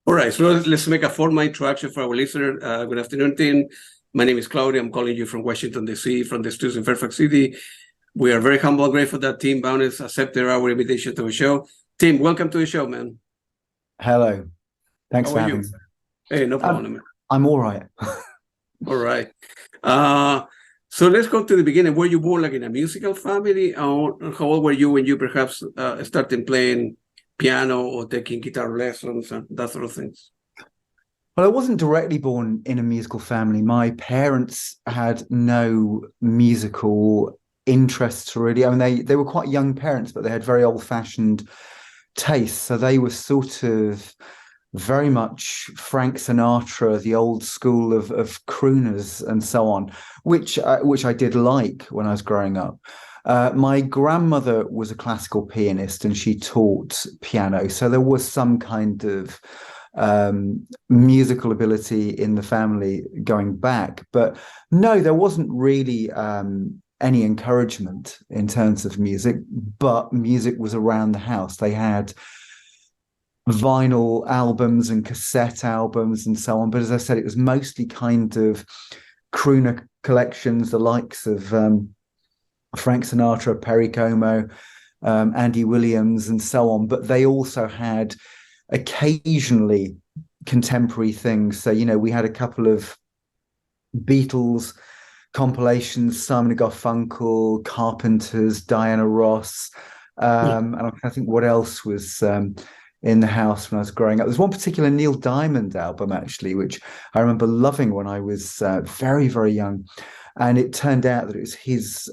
All right, so let's make a formal introduction for our listener. Good afternoon, Tim. My name is Claudia. I'm calling you from Washington, D.C., from the studios in Fairfax City. We are very humble and grateful that Tim Bowness accepted our invitation to the show. Tim, welcome to the show, man. Hello. Thanks How for are having you? me. Hey, no problem, man. I'm all right. All right. So let's go to the beginning. Were you born like in a musical family? Or how old were you when you perhaps started playing piano or taking guitar lessons and that sort of things? Well, I wasn't directly born in a musical family. My parents had no musical interests really. I mean, they were quite young parents, but they had very old-fashioned tastes. So they were sort of very much Frank Sinatra, the old school of crooners and so on, which I did like when I was growing up. My grandmother was a classical pianist and she taught piano, so there was some kind of musical ability in the family going back. But no, there wasn't really any encouragement in terms of music, but music was around the house. They had vinyl albums and cassette albums and so on. But as I said, it was mostly kind of crooner collections, the likes of Frank Sinatra, Perry Como, Andy Williams, and so on. But they also had occasionally contemporary things. So, we had a couple of Beatles compilations, Simon and Garfunkel, Carpenters, Diana Ross. And I think what else was in the house when I was growing up. There's one particular Neil Diamond album, actually, which I remember loving when I was very, very young. And it turned out that it was his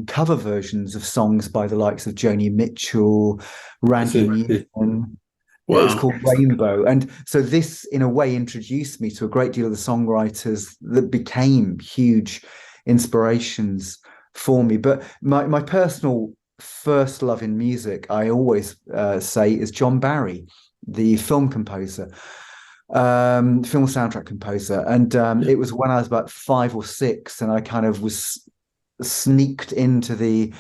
cover versions of songs by the likes of Joni Mitchell, Randy Newman. Wow. It was called Rainbow. And so this, in a way, introduced me to a great deal of the songwriters that became huge inspirations for me. But my personal first love in music, I always say, is John Barry, the film composer, film soundtrack composer. And it was when I was about 5 or 6 and I kind of was sneaked into the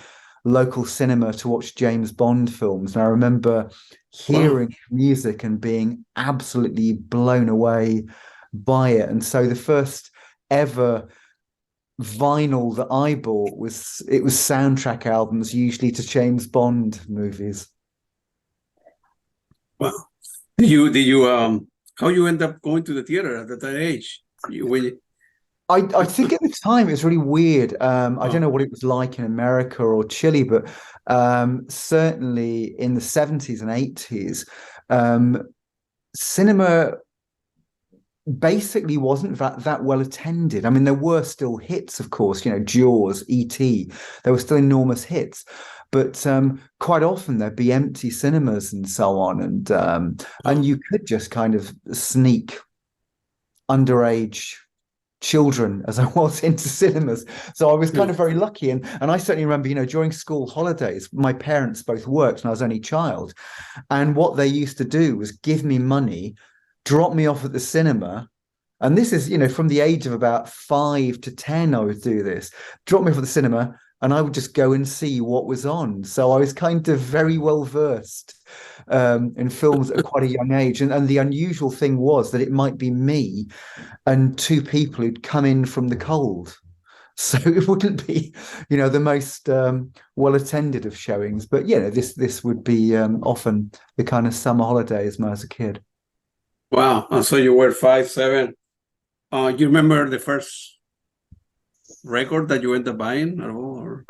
local cinema to watch James Bond films. And I remember hearing music and being absolutely blown away by it. And so the first ever vinyl that I bought was soundtrack albums, usually to James Bond movies. Wow. Did you how you end up going to the theater at that age? I think at the time it was really weird. I don't know what it was like in America or Chile, but certainly in the 70s and 80s, cinema basically wasn't that well attended. I mean, there were still hits, of course, Jaws, E.T. There were still enormous hits, but quite often there'd be empty cinemas and so on, and you could just kind of sneak underage children, as I was, into cinemas. So I was kind of very lucky, and I certainly remember, during school holidays, my parents both worked and I was only a child, and what they used to do was give me money, drop me off at the cinema. And this is, from the age of about 5 to 10, I would do this. Drop me off at the cinema and I would just go and see what was on. So I was kind of very well versed in films at quite a young age. And the unusual thing was that it might be me and 2 people who'd come in from the cold. So it wouldn't be, the most well attended of showings. But, this would be often the kind of summer holidays when I was a kid. Wow. And so you were 5, 7. You remember the first record that you ended up buying at all? Or?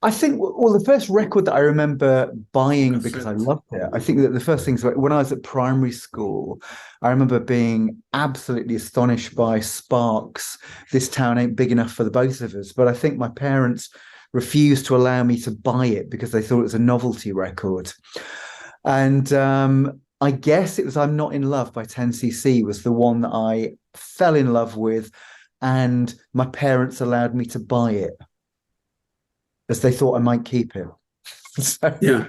I think, well, the first record that I remember buying because I loved it, I think that the first things, when I was at primary school, I remember being absolutely astonished by Sparks, This Town Ain't Big Enough for the Both of Us. But I think my parents refused to allow me to buy it because they thought it was a novelty record. And I guess it was I'm Not in Love by 10cc was the one that I fell in love with, and my parents allowed me to buy it as they thought I might keep it. So. Yeah,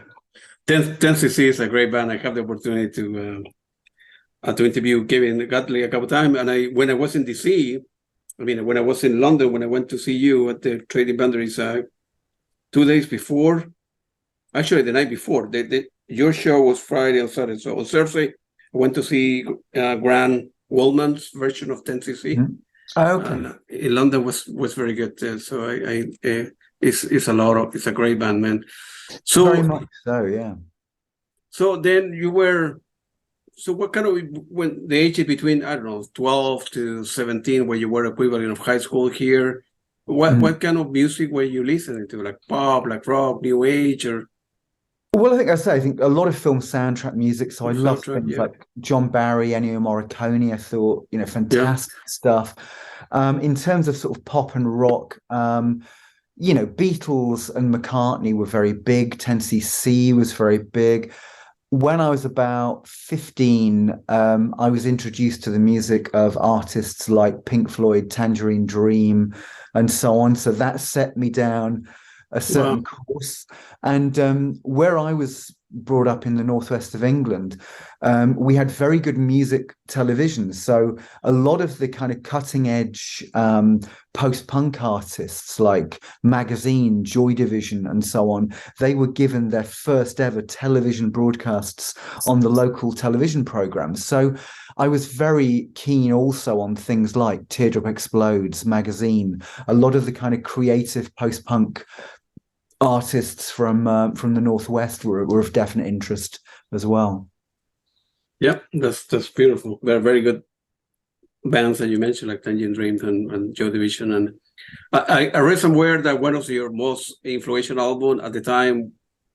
10cc is a great band. I have the opportunity to interview Kevin Godley a couple of times, and when I was in DC, when I was in London, when I went to see you at the Trading Boundaries 2 days before, actually the night before, your show was Friday or Saturday, so on Thursday went to see Grant Wallman's version of 10cc. Mhm. Oh, okay. And in London was very good too. So it's a great band, man. So Very much so, yeah. so then you were. So what kind of, when the age between, I don't know, 12 to 17, where you were equivalent of high school here, what kind of music were you listening to? Like pop, like rock, new age, or Well, I think a lot of film soundtrack music. So I love soundtrack? things Yeah. like John Barry, Ennio Morricone. I thought, Yeah. fantastic stuff. In terms of sort of pop and rock, Beatles and McCartney were very big. 10cc was very big. When I was about 15, I was introduced to the music of artists like Pink Floyd, Tangerine Dream, and so on. So that set me down a certain course. And where I was brought up in the northwest of England, we had very good music television. So a lot of the kind of cutting edge post-punk artists like Magazine, Joy Division, and so on, they were given their first ever television broadcasts on the local television programs. So I was very keen also on things like Teardrop Explodes, Magazine, a lot of the kind of creative post-punk artists from the northwest were of definite interest as well. Yeah, that's beautiful. They're very good bands that you mentioned, like Tangerine Dream and Joy Division. And I read somewhere that one of your most influential album at the time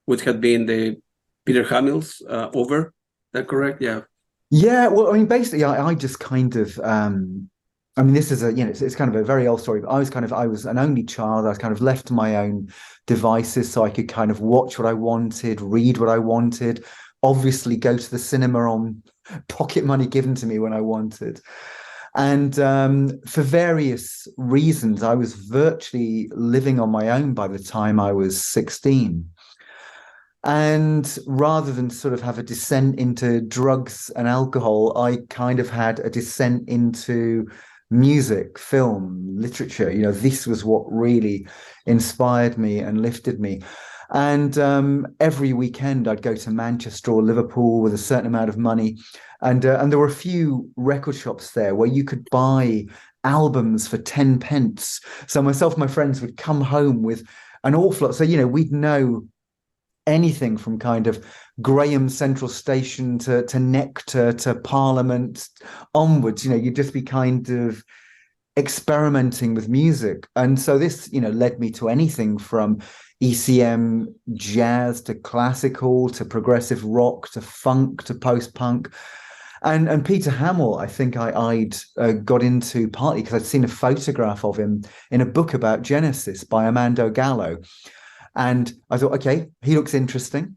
would have been the Peter Hamill's Over. Is that correct? Yeah. Yeah, well, I mean, basically, I just kind of, this is it's kind of a very old story, but I was an only child. I was kind of left to my own devices, so I could kind of watch what I wanted, read what I wanted, obviously go to the cinema on pocket money given to me when I wanted. And for various reasons, I was virtually living on my own by the time I was 16. And rather than sort of have a descent into drugs and alcohol, I kind of had a descent into music, film, literature. This was what really inspired me and lifted me. And every weekend I'd go to Manchester or Liverpool with a certain amount of money. And there were a few record shops there where you could buy albums for 10 pence. So myself and my friends would come home with an awful lot. So, we'd know anything from kind of Graham Central Station to Nectar to Parliament onwards. You'd just be kind of experimenting with music. And so this, led me to anything from ECM jazz to classical to progressive rock to funk to post-punk. And Peter Hammill, I think I'd got into partly because I'd seen a photograph of him in a book about Genesis by Armando Gallo. And I thought, okay, he looks interesting.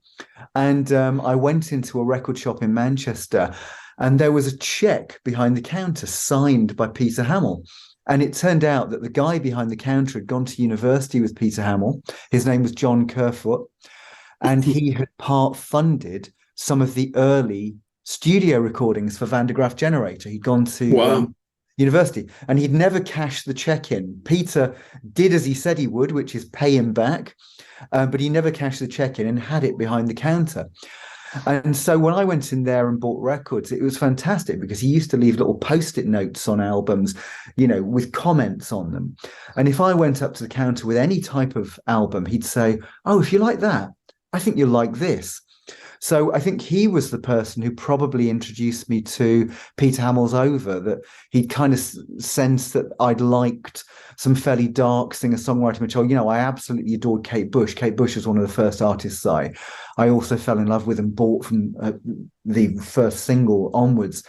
And I went into a record shop in Manchester, and there was a check behind the counter signed by Peter Hammill. And it turned out that the guy behind the counter had gone to university with Peter Hammill. His name was John Kerfoot, and he had part funded some of the early studio recordings for Van de Graaff Generator. He'd gone to university, and he'd never cashed the check in. Peter did as he said he would, which is pay him back, but he never cashed the check in and had it behind the counter. And so when I went in there and bought records, it was fantastic because he used to leave little post-it notes on albums, with comments on them. And if I went up to the counter with any type of album, he'd say, "Oh, if you like that, I think you'll like this." So I think he was the person who probably introduced me to Peter Hamill's Over, that he'd kind of sensed that I'd liked some fairly dark singer-songwriter material. I absolutely adored Kate Bush. Kate Bush was one of the first artists I also fell in love with and bought from the first single onwards.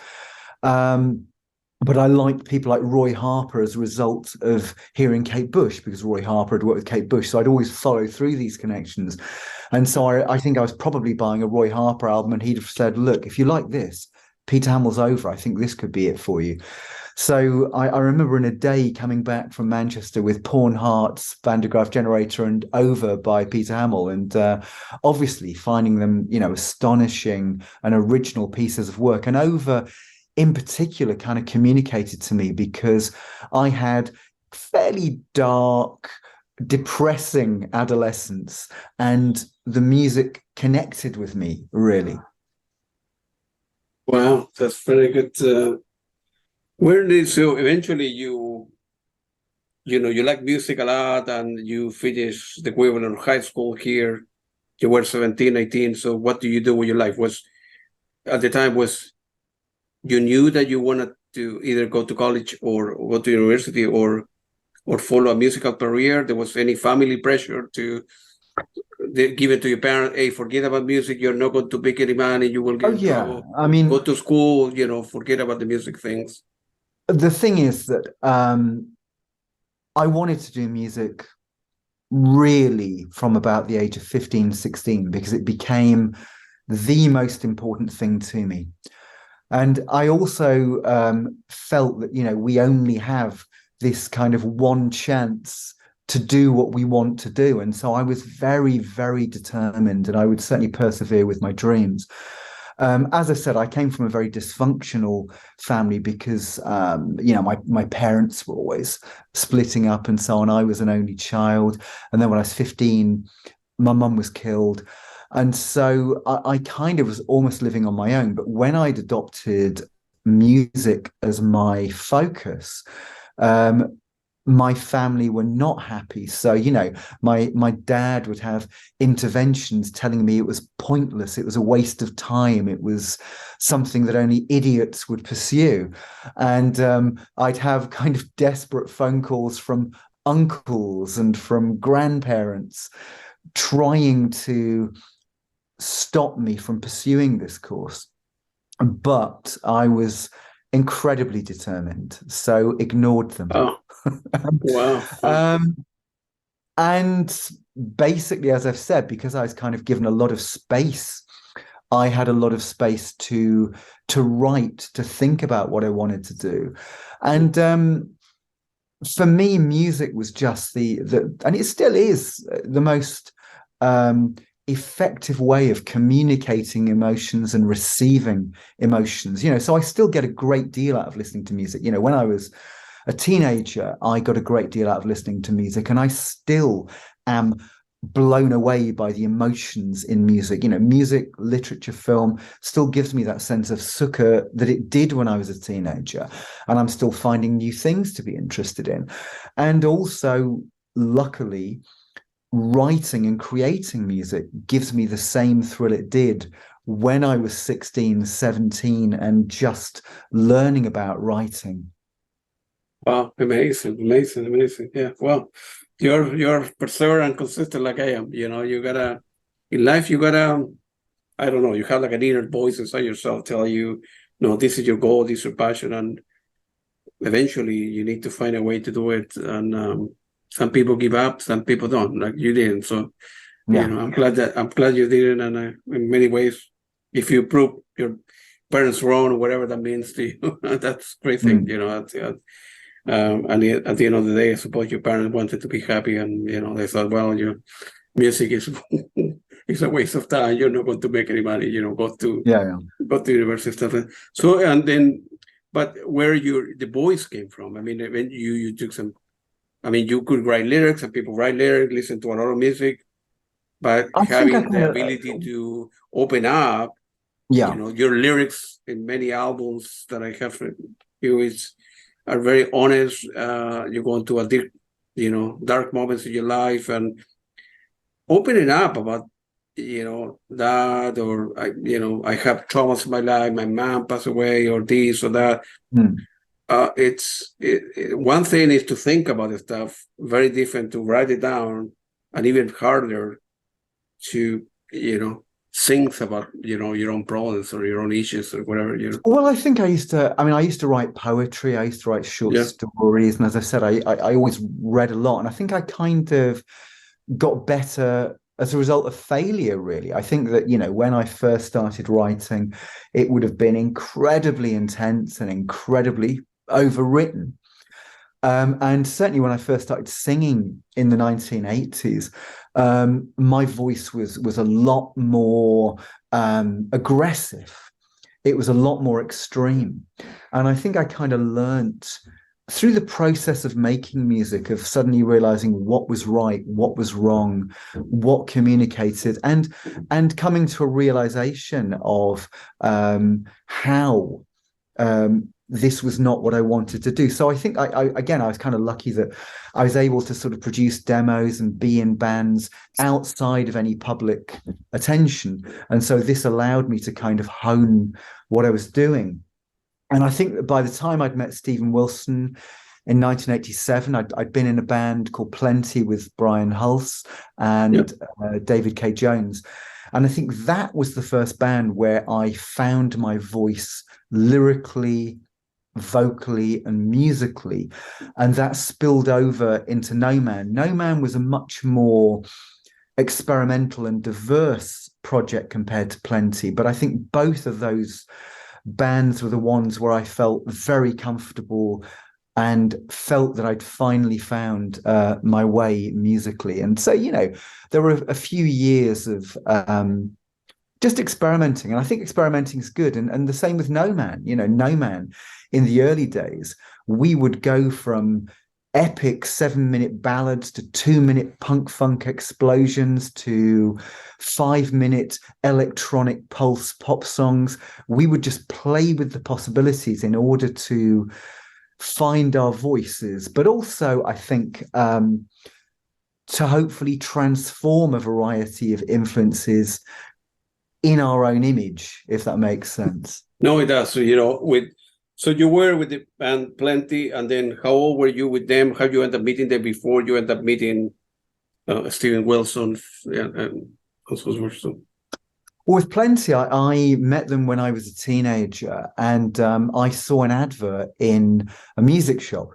But I liked people like Roy Harper as a result of hearing Kate Bush, because Roy Harper had worked with Kate Bush. So I'd always follow through these connections. And so I think I was probably buying a Roy Harper album, and he'd have said, "Look, if you like this, Peter Hamill's Over, I think this could be it for you." So I remember in a day coming back from Manchester with Pawn Hearts, Van de Graaff Generator, and Over by Peter Hammill, and obviously finding them, astonishing and original pieces of work. And Over in particular kind of communicated to me because I had fairly dark, depressing adolescence, and the music connected with me, really. Wow, that's very good. Where did so eventually you like music a lot and you finish the equivalent of high school here. You were 17, 18. So what do you do with your life? Was at the time was you knew that you wanted to either go to college or go to university or follow a musical career? There was any family pressure to give it to your parents? Hey, forget about music. You're not going to make any money. You will Oh get in yeah, trouble. I Go mean, to school. Forget about the music things. the thing is that I wanted to do music really from about the age of 15, 16, because it became the most important thing to me. And I also felt that, we only have this kind of one chance to do what we want to do. And so I was very, very determined, and I would certainly persevere with my dreams. As I said, I came from a very dysfunctional family because, my parents were always splitting up and so on. I was an only child. And then when I was 15, my mum was killed. And so I kind of was almost living on my own. But when I'd adopted music as my focus, my family were not happy. So, my dad would have interventions telling me it was pointless. It was a waste of time. It was something that only idiots would pursue. And I'd have kind of desperate phone calls from uncles and from grandparents trying to stop me from pursuing this course. But I was incredibly determined, so ignored them. Oh, wow. And basically, as I've said, because I was kind of given a lot of space, I had a lot of space to write, to think about what I wanted to do. And for me, music was just the and it still is the most effective way of communicating emotions and receiving emotions. So I still get a great deal out of listening to music. When I was a teenager, I got a great deal out of listening to music, and I still am blown away by the emotions in music. Music, literature, film still gives me that sense of succor that it did when I was a teenager, and I'm still finding new things to be interested in. And also, luckily, writing and creating music gives me the same thrill it did when I was 16, 17, and just learning about writing. Wow, amazing, amazing, amazing. Yeah, well, you're perseverant and consistent like I am. You gotta in life. You gotta, I don't know. You have like an inner voice inside yourself tell you, no, this is your goal, this is your passion, and eventually you need to find a way to do it. And some people give up, some people don't, like you didn't. So Yeah. I'm glad you didn't. And in many ways, if you prove your parents wrong or whatever that means to you, that's a great thing. And at the end of the day, I suppose your parents wanted to be happy, and they thought, well, your music is it's a waste of time. You're not going to make any money. Yeah. Go to university stuff. So and then, but where the voice came from? I mean, when you took some. I mean, you could write lyrics, and people write lyrics, listen to a lot of music, but I think I having the kind of, ability to open up, yeah. your lyrics in many albums that I have are very honest. You go into a deep, dark moments in your life and opening up about, that, or I have traumas in my life. My mom passed away, or this or that. Mm. One thing is to think about the stuff. Very different to write it down, and even harder to, think about, your own problems or your own issues or whatever. Well, I think I used to write poetry. I used to write short Yeah. stories. And as I said, I always read a lot. And I think I kind of got better as a result of failure, really. I think that, when I first started writing, it would have been incredibly intense and incredibly overwritten. And certainly when I first started singing in the 1980s, my voice was a lot more aggressive. It was a lot more extreme. And I think I kind of learnt through the process of making music, of suddenly realizing what was right, what was wrong, what communicated, and coming to a realization of how this was not what I wanted to do. So I think I was kind of lucky that I was able to sort of produce demos and be in bands outside of any public attention. And so this allowed me to kind of hone what I was doing. And I think that by the time I'd met Stephen Wilson in 1987, I'd been in a band called Plenty with Brian Hulse and David K. Jones. And I think that was the first band where I found my voice lyrically, vocally, and musically. And that spilled over into No Man. No Man was a much more experimental and diverse project compared to Plenty. But I think both of those bands were the ones where I felt very comfortable and felt that I'd finally found my way musically. And so, there were a few years of just experimenting. And I think experimenting is good. And the same with No Man. No Man, in the early days, we would go from epic 7-minute ballads to 2-minute punk funk explosions to 5-minute electronic pulse pop songs. We would just play with the possibilities in order to find our voices, but also I think to hopefully transform a variety of influences in our own image, if that makes sense. No, it does. So, so you were with the band Plenty, and then how old were you with them? How you end up meeting them before you end up meeting Stephen Wilson? And so. Well, with Plenty, I met them when I was a teenager, and I saw an advert in a music shop,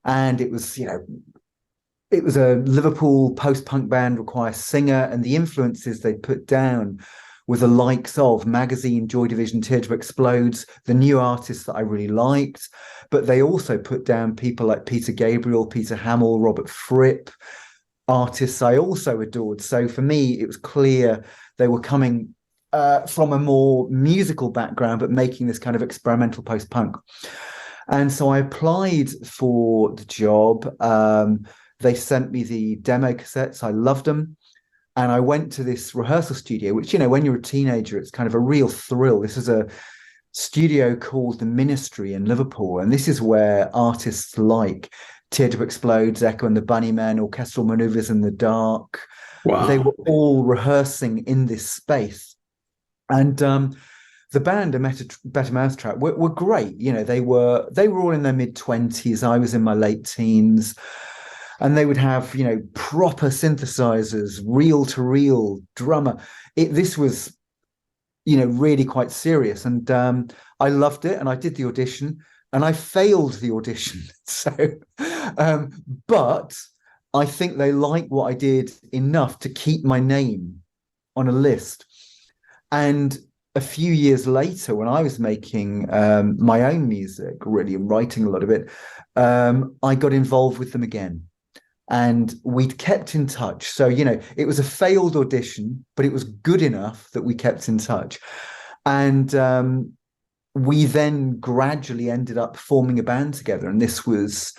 and it was a Liverpool post-punk band, require singer, and the influences they put down were the likes of Magazine, Joy Division, Teardrop Explodes, the new artists that I really liked, but they also put down people like Peter Gabriel, Peter Hammill, Robert Fripp, artists I also adored. So for me, it was clear they were coming from a more musical background, but making this kind of experimental post-punk. And so I applied for the job. They sent me the demo cassettes. I loved them. And I went to this rehearsal studio, which, when you're a teenager, it's kind of a real thrill. This is a studio called The Ministry in Liverpool. And this is where artists like Teardrop Explodes, Echo and the Bunnymen, Orchestral Maneuvers in the Dark, wow, they were all rehearsing in this space. And the band, A Better Mousetrap, were great. They were all in their mid-20s. I was in my late teens. And they would have, proper synthesizers, reel-to-reel drummer. This was, really quite serious. And I loved it. And I did the audition. And I failed the audition. So, but I think they liked what I did enough to keep my name on a list. And a few years later, when I was making my own music, really, and writing a lot of it, I got involved with them again. And we'd kept in touch. So, it was a failed audition, but it was good enough that we kept in touch. And we then gradually ended up forming a band together. And this was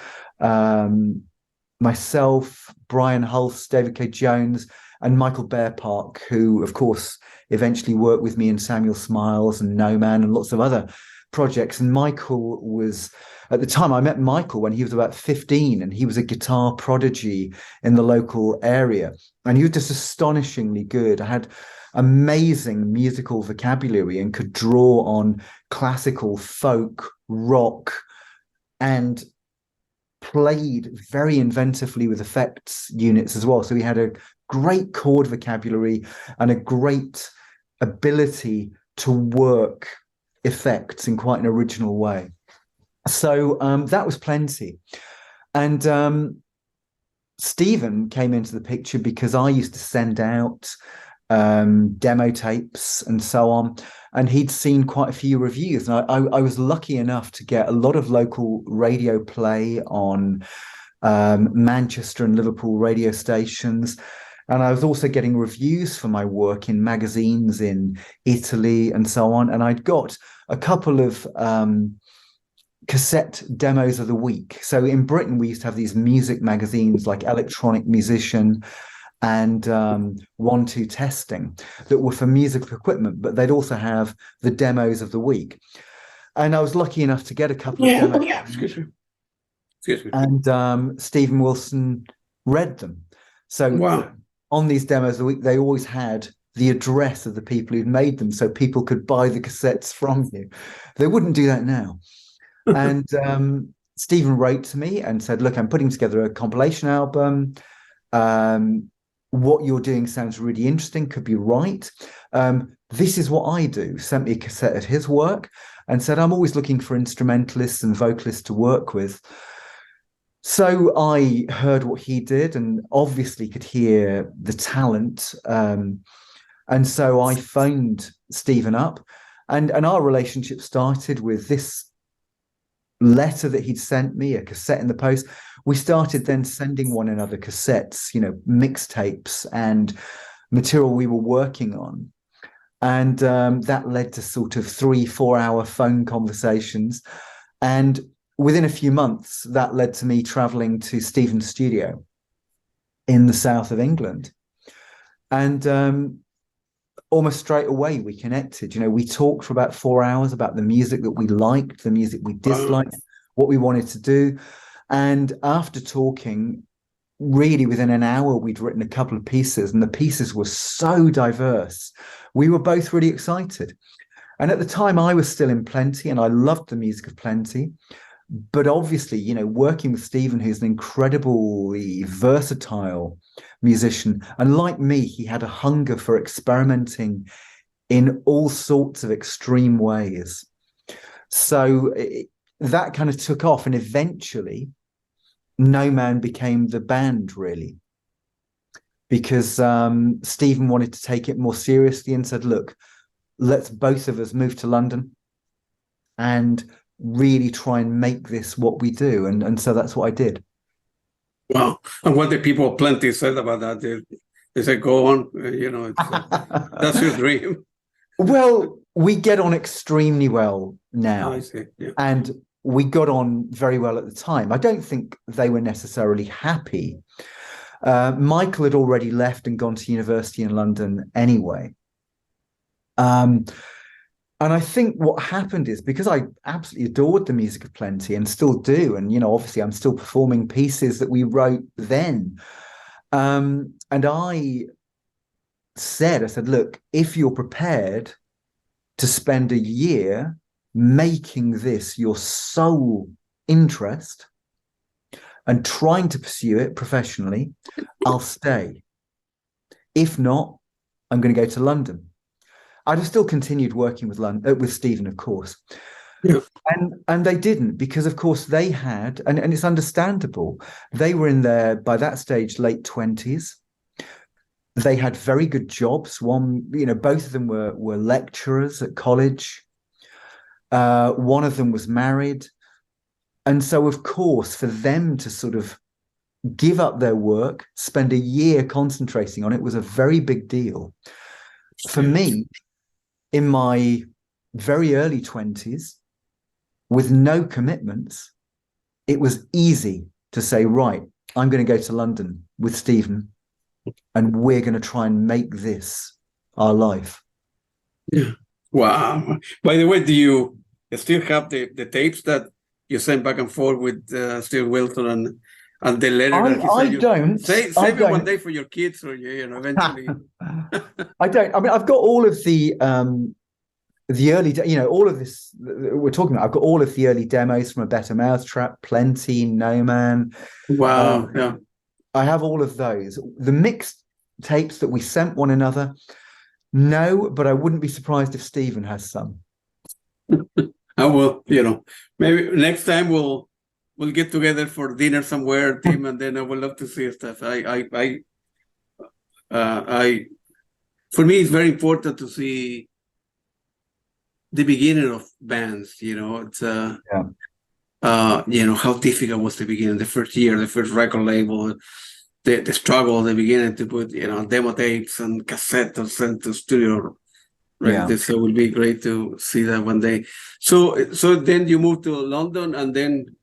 myself, Brian Hulse, David K. Jones, and Michael Bearpark, who, of course, eventually worked with me in Samuel Smiles and No Man and lots of other projects. And Michael was, at the time, I met Michael when he was about 15, and he was a guitar prodigy in the local area. And he was just astonishingly good. I had amazing musical vocabulary and could draw on classical, folk, rock, and played very inventively with effects units as well. So he had a great chord vocabulary and a great ability to work effects in quite an original way. So that was Plenty. And Stephen came into the picture because I used to send out demo tapes and so on, and he'd seen quite a few reviews. And I was lucky enough to get a lot of local radio play on Manchester and Liverpool radio stations. And I was also getting reviews for my work in magazines in Italy and so on. And I'd got a couple of cassette demos of the week. So in Britain, we used to have these music magazines like Electronic Musician and 1-2 Testing that were for musical equipment, but they'd also have the demos of the week. And I was lucky enough to get a couple of demos. Yeah. Excuse me. And Stephen Wilson read them. So Wow. on these demos of the week, they always had the address of the people who'd made them so people could buy the cassettes from you. They wouldn't do that now. And Stephen wrote to me and said, look, I'm putting together a compilation album. What you're doing sounds really interesting, could be right. This is what I do. Sent me a cassette of his work and said, I'm always looking for instrumentalists and vocalists to work with. So I heard what he did and obviously could hear the talent. And so I phoned Stephen up and our relationship started with this letter that he'd sent me, a cassette in the post. We started then sending one another cassettes, mixtapes and material we were working on. And that led to sort of 3-4 hour phone conversations. And within a few months, that led to me traveling to Stephen's studio in the south of England. And almost straight away, we connected. We talked for about 4 hours about the music that we liked, the music we disliked, what we wanted to do. And after talking, really within an hour, we'd written a couple of pieces, and the pieces were so diverse. We were both really excited. And at the time, I was still in Plenty, and I loved the music of Plenty. But obviously, working with Stephen, who's an incredibly versatile musician, and like me, he had a hunger for experimenting in all sorts of extreme ways. So that kind of took off, and eventually No Man became the band, really, because Stephen wanted to take it more seriously and said, look, let's both of us move to London and really try and make this what we do. And so that's what I did. Wow. And what the people of Plenty said about that, they said, go on, that's your dream. Well, we get on extremely well now. I see. Yeah. And we got on very well at the time. I don't think they were necessarily happy. Michael had already left and gone to university in London anyway. And I think what happened is, because I absolutely adored the music of Plenty and still do, and, obviously I'm still performing pieces that we wrote then. And I said, look, if you're prepared to spend a year making this your sole interest and trying to pursue it professionally, I'll stay. If not, I'm going to go to London. I'd have still continued working with Stephen, of course. Yeah. And they didn't, because, of course, they had, and it's understandable, they were in their, by that stage, late 20s. They had very good jobs. One, both of them were lecturers at college. One of them was married. And so, of course, for them to sort of give up their work, spend a year concentrating on it, was a very big deal. For me, in my very early 20s, with no commitments, it was easy to say, right, I'm going to go to London with Stephen and we're going to try and make this our life. Yeah. Wow. By the way, do you still have the tapes that you sent back and forth with Steve Wilson and the letter that he said? I don't. Save it one day for your kids, or eventually. I don't. I mean, I've got all of the early, all of this we're talking about. I've got all of the early demos from A Better Mousetrap, Plenty, No Man. Wow. Yeah. I have all of those. The mixed tapes that we sent one another, no, but I wouldn't be surprised if Stephen has some. I will, maybe next time we'll get together for dinner somewhere, Tim, and then I would love to see stuff. For me, it's very important to see the beginning of bands. It's how difficult was the beginning, the first year, the first record label, the struggle at the beginning to put demo tapes and cassettes and send to studio right. Yeah. So it will be great to see that one day. So then you moved to London, and then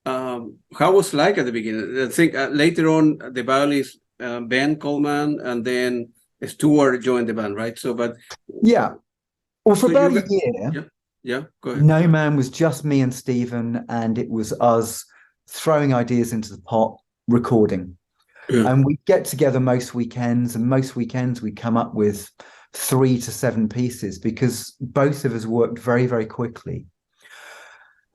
how was like at the beginning? I think later on the violist Ben Coleman and then Stuart joined the band, right? So, but Yeah. Well, for so about you a year, yeah, go ahead. No Man was just me and Stephen, and it was us throwing ideas into the pot, recording. Yeah. And we'd get together most weekends, and most weekends we'd come up with 3 to 7 pieces because both of us worked very, very quickly.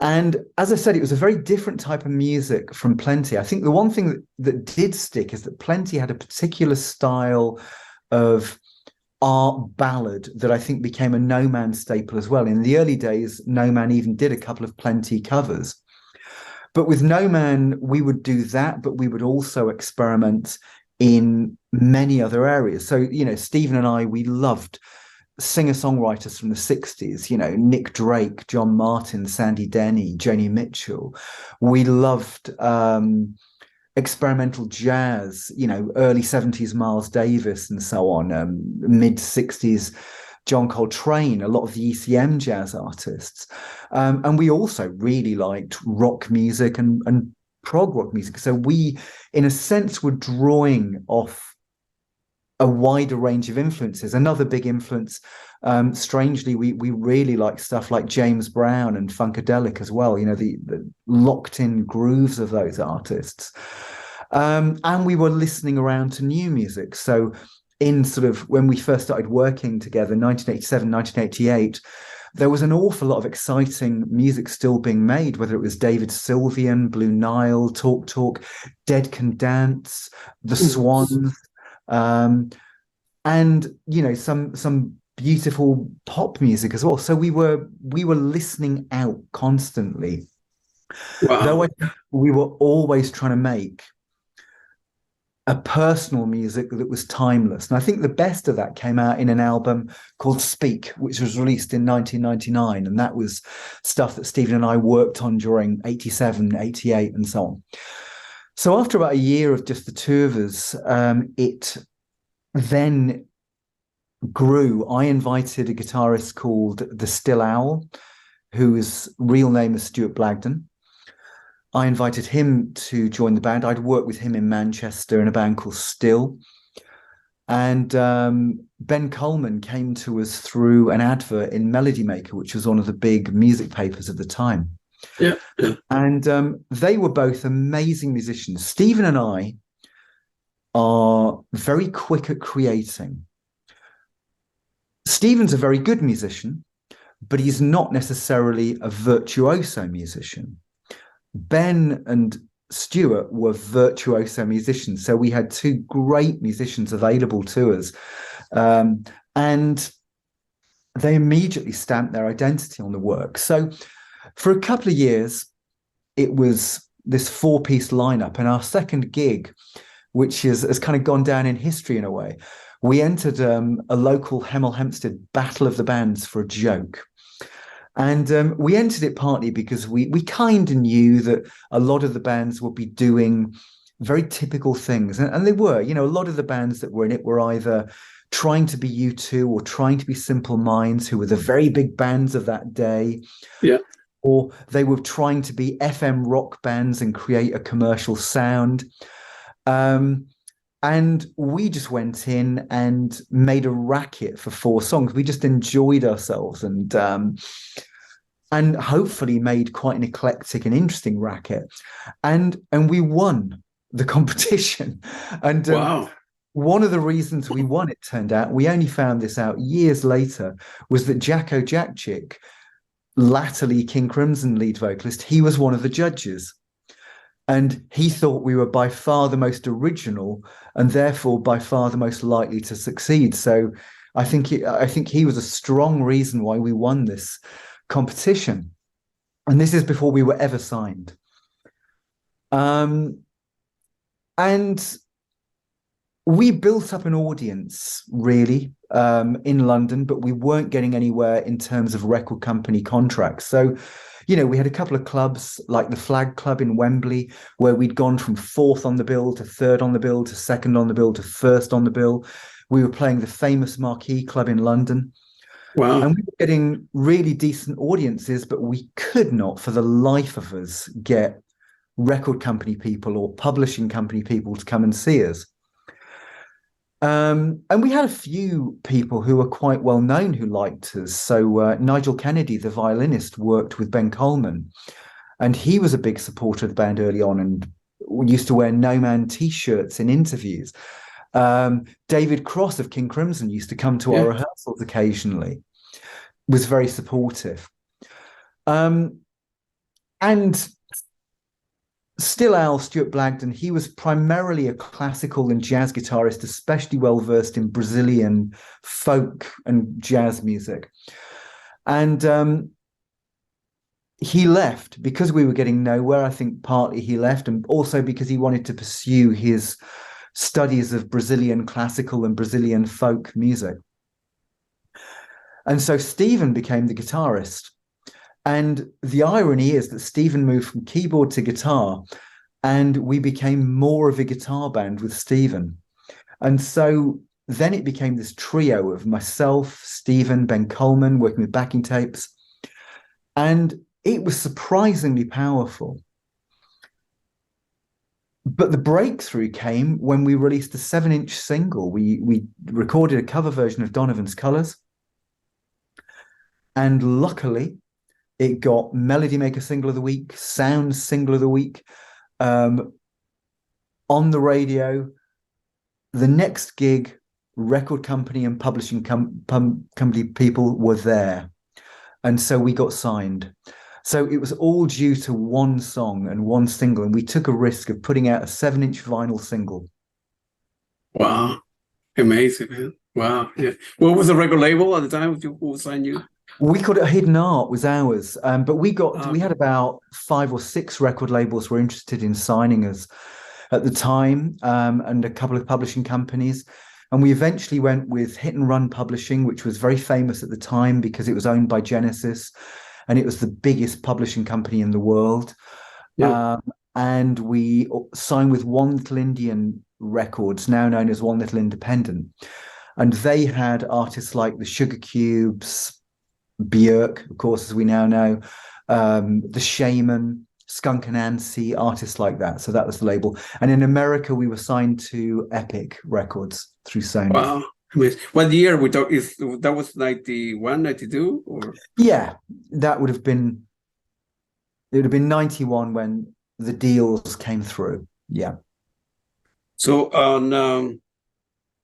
And as I said, it was a very different type of music from Plenty. I think the one thing that did stick is that Plenty had a particular style of art ballad that I think became a No Man staple as well. In the early days, No Man even did a couple of Plenty covers. But with No Man, we would do that, but we would also experiment in many other areas. So, Stephen and I, we loved singer-songwriters from the 60s, Nick Drake, John Martin, Sandy Denny, Joni Mitchell. We loved experimental jazz, early 70s Miles Davis and so on, mid 60s John Coltrane, a lot of the ECM jazz artists. And we also really liked rock music and prog rock music. So we, in a sense, were drawing off a wider range of influences. Another big influence, strangely, we really like stuff like James Brown and Funkadelic as well, the locked in grooves of those artists. And we were listening around to new music. So in sort of when we first started working together, 1987, 1988, there was an awful lot of exciting music still being made, whether it was David Sylvian, Blue Nile, Talk Talk, Dead Can Dance, The Swans, and some beautiful pop music as well. So we were listening out constantly. Wow. Though we were always trying to make a personal music that was timeless. And I think the best of that came out in an album called Speak, which was released in 1999. And that was stuff that Stephen and I worked on during 87, 88 and so on. So after about a year of just the two of us, it then grew. I invited a guitarist called The Still Owl, whose real name is Stuart Blagden. I invited him to join the band. I'd worked with him in Manchester in a band called Still. And Ben Coleman came to us through an advert in Melody Maker, which was one of the big music papers of the time. Yeah. And they were both amazing musicians. Stephen and I are very quick at creating. Stephen's a very good musician, but he's not necessarily a virtuoso musician. Ben and Stuart were virtuoso musicians. So we had two great musicians available to us. And they immediately stamped their identity on the work. So for a couple of years, it was this 4-piece lineup. And our second gig, which has kind of gone down in history in a way, we entered a local Hemel Hempstead Battle of the Bands for a joke. And we entered it partly because we kind of knew that a lot of the bands would be doing very typical things. And they were, a lot of the bands that were in it were either trying to be U2 or trying to be Simple Minds, who were the very big bands of that day. Yeah. Or they were trying to be FM rock bands and create a commercial sound. And we just went in and made a racket for 4 songs. We just enjoyed ourselves and hopefully made quite an eclectic and interesting racket. And we won the competition. And Wow. One of the reasons we won, it turned out, we only found this out years later, was that Jacko Jackchick, latterly King Crimson lead vocalist, he was one of the judges. And he thought we were by far the most original and therefore by far the most likely to succeed. So I think he was a strong reason why we won this competition. And this is before we were ever signed. And we built up an audience, really, in London, but we weren't getting anywhere in terms of record company contracts. So, we had a couple of clubs like the Flag Club in Wembley, where we'd gone from 4th on the bill to 3rd on the bill to 2nd on the bill to 1st on the bill. We were playing the famous Marquee Club in London. Wow. And we were getting really decent audiences, but we could not, for the life of us, get record company people or publishing company people to come and see us. And we had a few people who were quite well known who liked us. So Nigel Kennedy, the violinist, worked with Ben Coleman, and he was a big supporter of the band early on and used to wear No Man t-shirts in interviews. David Cross of King Crimson used to come to our rehearsals occasionally, was very supportive. And still Al, Stuart Blagden, he was primarily a classical and jazz guitarist, especially well-versed in Brazilian folk and jazz music. And he left because we were getting nowhere. I think partly he left, and also because he wanted to pursue his studies of Brazilian classical and Brazilian folk music. And so Stephen became the guitarist. And the irony is that Stephen moved from keyboard to guitar, and we became more of a guitar band with Stephen. And so then it became this trio of myself, Stephen, Ben Coleman, working with backing tapes. And it was surprisingly powerful. But the breakthrough came when we released a 7-inch single. We recorded a cover version of Donovan's Colours. And luckily, it got Melody Maker Single of the Week, Sounds Single of the Week, on the radio. The next gig, record company and publishing company people were there. And so we got signed. So it was all due to one song and one single. And we took a risk of putting out a 7-inch vinyl single. Wow. Amazing, man. Wow. Yeah. What was the record label at the time who signed you? We called it Hidden Art, was ours. But we had about 5 or 6 record labels were interested in signing us at the time, and a couple of publishing companies. And we eventually went with Hit and Run Publishing, which was very famous at the time because it was owned by Genesis, and it was the biggest publishing company in the world. Yeah. And we signed with One Little Indian Records, now known as One Little Independent. And they had artists like the Sugar Cubes, Björk, of course, as we now know, the Shaman, Skunk and Nancy, artists like that. So that was the label. And in America, we were signed to Epic Records through Sony. Wow. What year we talk? That was 91, 92? Or? Yeah, that would have been, it would have been 91 when the deals came through. Yeah. So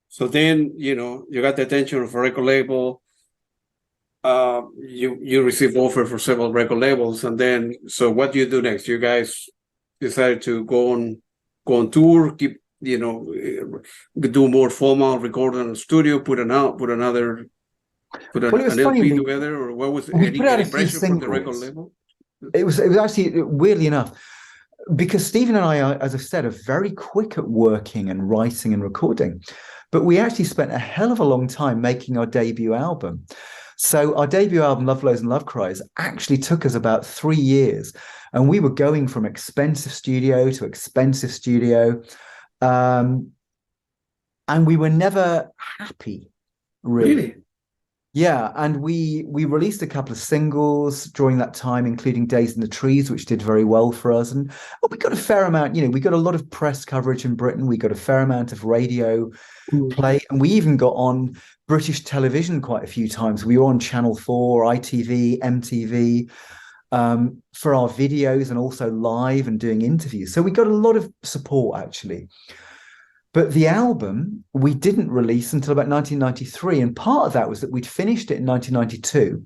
so then, you got the attention of a record label. You received offer for several record labels, and then so what do you do next? You guys decided to go on tour, keep do more formal recording in the studio, put an LP together, or what was any pressure from the record label? It was actually, weirdly enough, because Stephen and I, as I said, are very quick at working and writing and recording, but we actually spent a hell of a long time making our debut album. So our debut album, Love Blows and Love Cries, actually took us about 3 years, and we were going from expensive studio to expensive studio, and we were never happy, really. Yeah, and we released a couple of singles during that time, including Days in the Trees, which did very well for us. And we got a fair amount, we got a lot of press coverage in Britain. We got a fair amount of radio play, and we even got on British television quite a few times. We were on Channel 4, ITV, MTV, for our videos, and also live and doing interviews. So we got a lot of support, actually. But the album we didn't release until about 1993. And part of that was that we'd finished it in 1992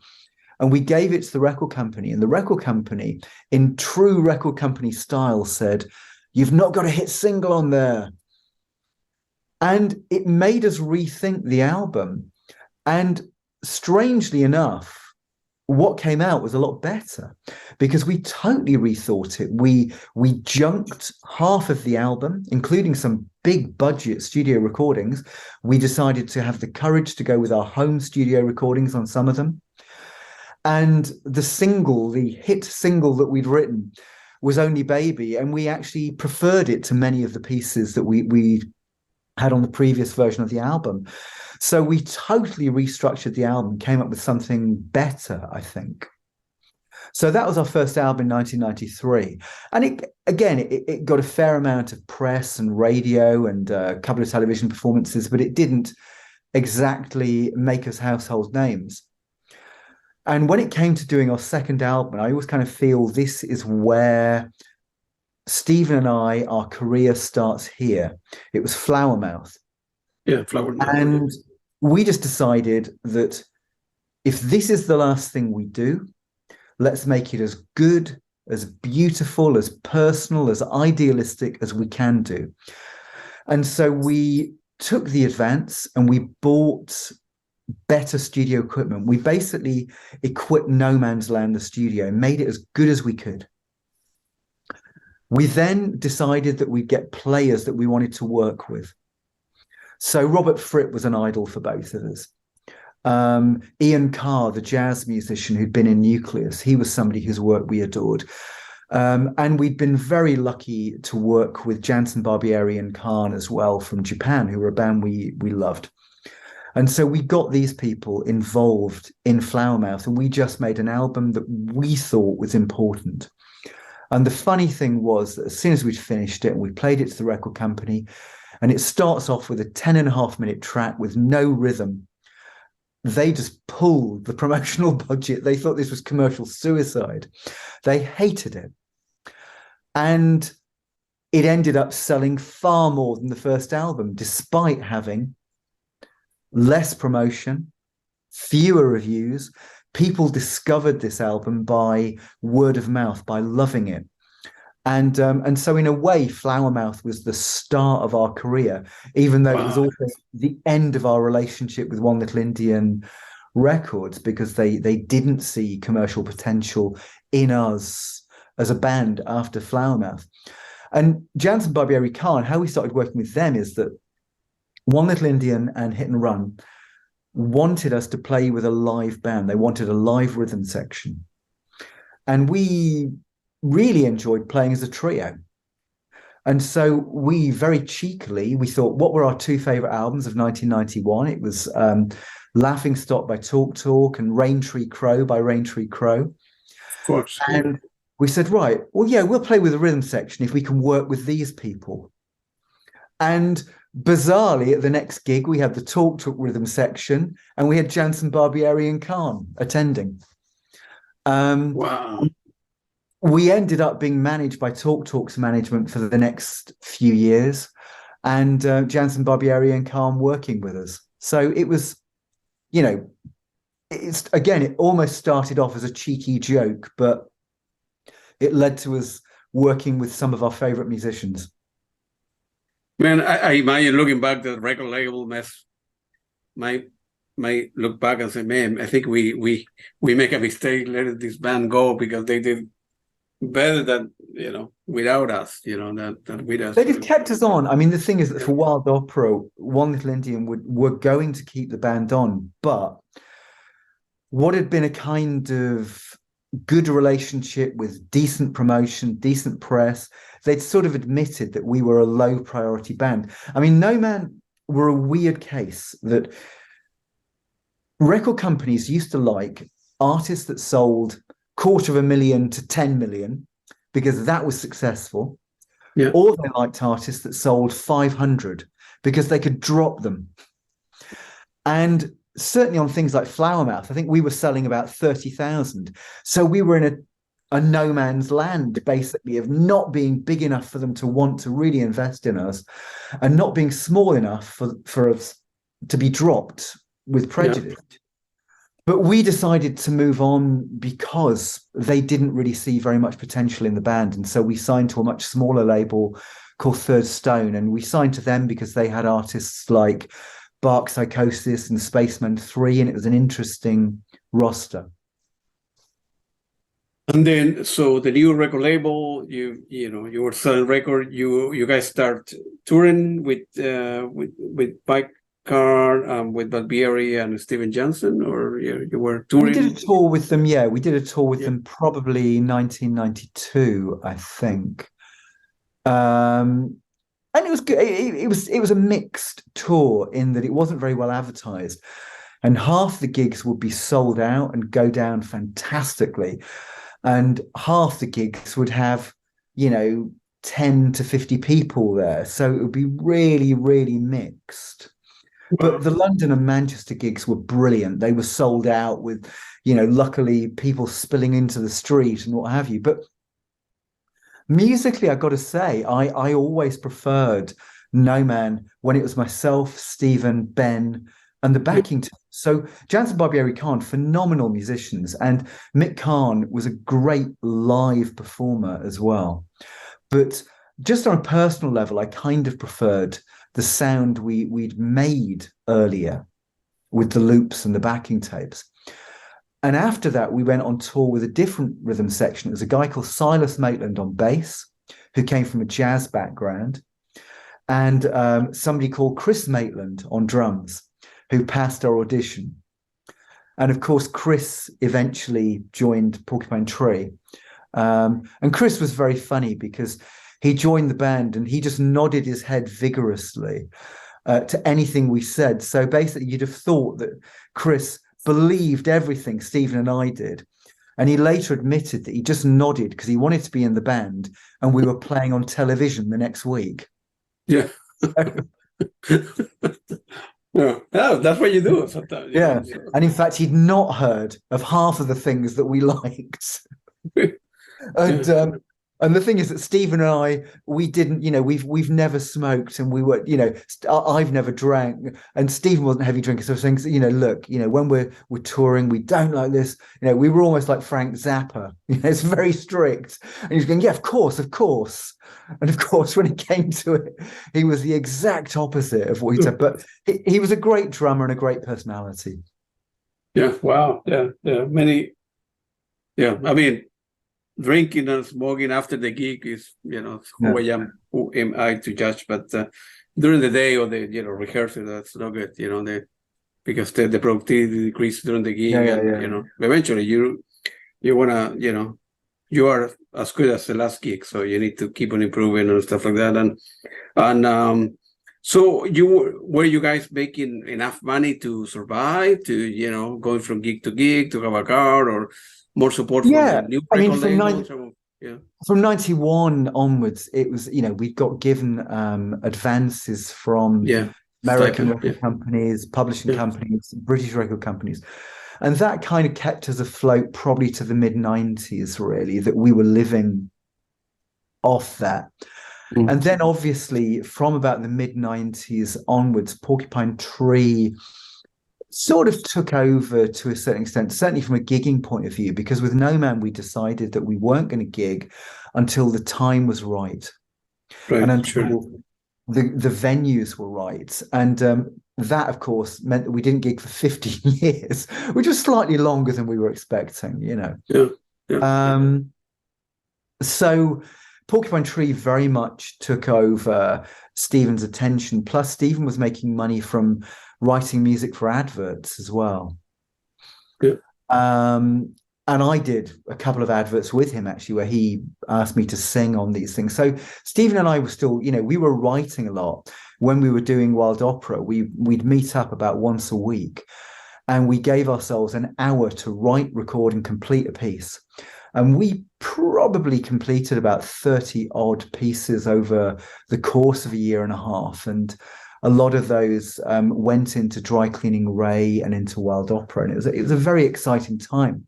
and we gave it to the record company. And the record company, in true record company style, said, "You've not got a hit single on there." And it made us rethink the album. And strangely enough, what came out was a lot better because we totally rethought it. We junked half of the album, including some big budget studio recordings. We decided to have the courage to go with our home studio recordings on some of them. And the hit single that we'd written was Only Baby. And we actually preferred it to many of the pieces that we had on the previous version of the album. So we totally restructured the album, came up with something better, I think. So that was our first album in 1993. And it got a fair amount of press and radio and a couple of television performances, but it didn't exactly make us household names. And when it came to doing our second album, I always kind of feel this is where Stephen and I, our career starts here. It was Flowermouth. Yeah, Flowermouth. And we just decided that if this is the last thing we do, let's make it as good, as beautiful, as personal, as idealistic as we can do. And so we took the advance and we bought better studio equipment. We basically equipped No Man's Land, the studio, made it as good as we could. We then decided that we'd get players that we wanted to work with. So Robert Fripp was an idol for both of us. Ian Carr, the jazz musician who'd been in Nucleus, he was somebody whose work we adored. And we'd been very lucky to work with Jansen, Barbieri and Khan as well from Japan, who were a band we loved. And so we got these people involved in Flowermouth, and we just made an album that we thought was important. And the funny thing was that as soon as we'd finished it, we played it to the record company, and it starts off with a 10.5-minute track with no rhythm. They just pulled the promotional budget. They thought this was commercial suicide. They hated it. And it ended up selling far more than the first album, despite having less promotion, fewer reviews. People discovered this album by word of mouth, by loving it. And so in a way, Flowermouth was the start of our career, even though it was also the end of our relationship with One Little Indian Records, because they didn't see commercial potential in us as a band after Flowermouth. And Jansen, Barbieri, Khan, how we started working with them is that One Little Indian and Hit and Run wanted us to play with a live band. They wanted a live rhythm section. And we really enjoyed playing as a trio. And so we very cheekily, we thought, what were our two favorite albums of 1991? It was Laughing Stock by Talk Talk and Rain Tree Crow by Rain Tree Crow. Of course. And we said, right, well, yeah, we'll play with the rhythm section if we can work with these people. And bizarrely, at the next gig, we had the Talk Talk rhythm section, and we had Jansen, Barbieri and Khan attending. Wow. We ended up being managed by Talk Talk's management for the next few years, and Jansen, Barbieri and Khan working with us. So it was, it almost started off as a cheeky joke, but it led to us working with some of our favorite musicians. Man, I imagine looking back, the record label might look back and say, man, I think we make a mistake letting this band go, because they did better than, without us, than with us. They just kept us on. I mean, the thing is that for Wild Opera, One Little Indian were going to keep the band on, but what had been a kind of good relationship with decent promotion, decent press, they'd sort of admitted that we were a low priority band. I mean, No Man were a weird case that record companies used to like artists that sold 250,000 to 10 million because that was successful. Yeah. Or they liked artists that sold 500 because they could drop them. And certainly on things like Flowermouth, I think we were selling about 30,000. So we were in a no man's land, basically, of not being big enough for them to want to really invest in us, and not being small enough for us to be dropped with prejudice. Yeah. But we decided to move on because they didn't really see very much potential in the band. And so we signed to a much smaller label called Third Stone. And we signed to them because they had artists like Bark Psychosis and Spaceman 3, and it was an interesting roster. And then, so the new record label, you were selling record. You guys start touring with Bike Car, with Barbieri and Steven Jansen, or you were touring? We did a tour with them. Yeah, we did a tour with them probably 1992, I think. And And it was good. It was a mixed tour in that it wasn't very well advertised, and half the gigs would be sold out and go down fantastically, and half the gigs would have, 10 to 50 people there, so it would be really, really mixed. But the London and Manchester gigs were brilliant. They were sold out with, luckily people spilling into the street and what have you. But musically, I've got to say, I always preferred No Man when it was myself, Stephen, Ben, and the backing team. So Jansen, Barbieri, Khan, phenomenal musicians. And Mick Khan was a great live performer as well. But just on a personal level, I kind of preferred the sound we'd made earlier with the loops and the backing tapes. And after that, we went on tour with a different rhythm section. It was a guy called Silas Maitland on bass, who came from a jazz background, and somebody called Chris Maitland on drums, who passed our audition. And of course, Chris eventually joined Porcupine Tree. And Chris was very funny because he joined the band and he just nodded his head vigorously to anything we said. So basically, you'd have thought that Chris believed everything Stephen and I did. And he later admitted that he just nodded because he wanted to be in the band and we were playing on television the next week. Yeah. Yeah, that's what you do sometimes. Yeah. And in fact, he'd not heard of half of the things that we liked. And the thing is that Stephen and I, we didn't, we've never smoked, and we were, I've never drank, and Stephen wasn't a heavy drinker. So saying, look, when we're touring, we don't like this. We were almost like Frank Zappa. It's very strict. And he's going, yeah, of course. And of course, when it came to it, he was the exact opposite of what he said. But he was a great drummer and a great personality. Yeah. Wow. Yeah. Yeah. Many. Yeah. I mean, drinking and smoking after the gig is, who am I to judge? But during the day or the, rehearsal, that's not good, because the productivity decreases during the gig, eventually you want to, you are as good as the last gig, so you need to keep on improving and stuff like that. And so were you guys making enough money to survive, to, going from gig to gig, to have a car, or more support from the new record labels? From 91 onwards, it was, we got given advances from American record companies, publishing companies, British record companies. And that kind of kept us afloat probably to the mid-90s, really, that we were living off that. Mm. And then obviously from about the mid-90s onwards, Porcupine Tree sort of took over to a certain extent, certainly from a gigging point of view, because with No Man, we decided that we weren't going to gig until the time was right. And until the venues were right. And that, of course, meant that we didn't gig for 15 years, which was slightly longer than we were expecting, So Porcupine Tree very much took over Stephen's attention. Plus, Stephen was making money from writing music for adverts as well. And I did a couple of adverts with him, actually, where he asked me to sing on these things. So Stephen and I were still, we were writing a lot. When we were doing Wild Opera, we'd meet up about once a week, and we gave ourselves an hour to write, record, and complete a piece. And we probably completed about 30 odd pieces over the course of a year and a half. And a lot of those went into Dry Cleaning Ray and into Wild Opera. And it was a very exciting time.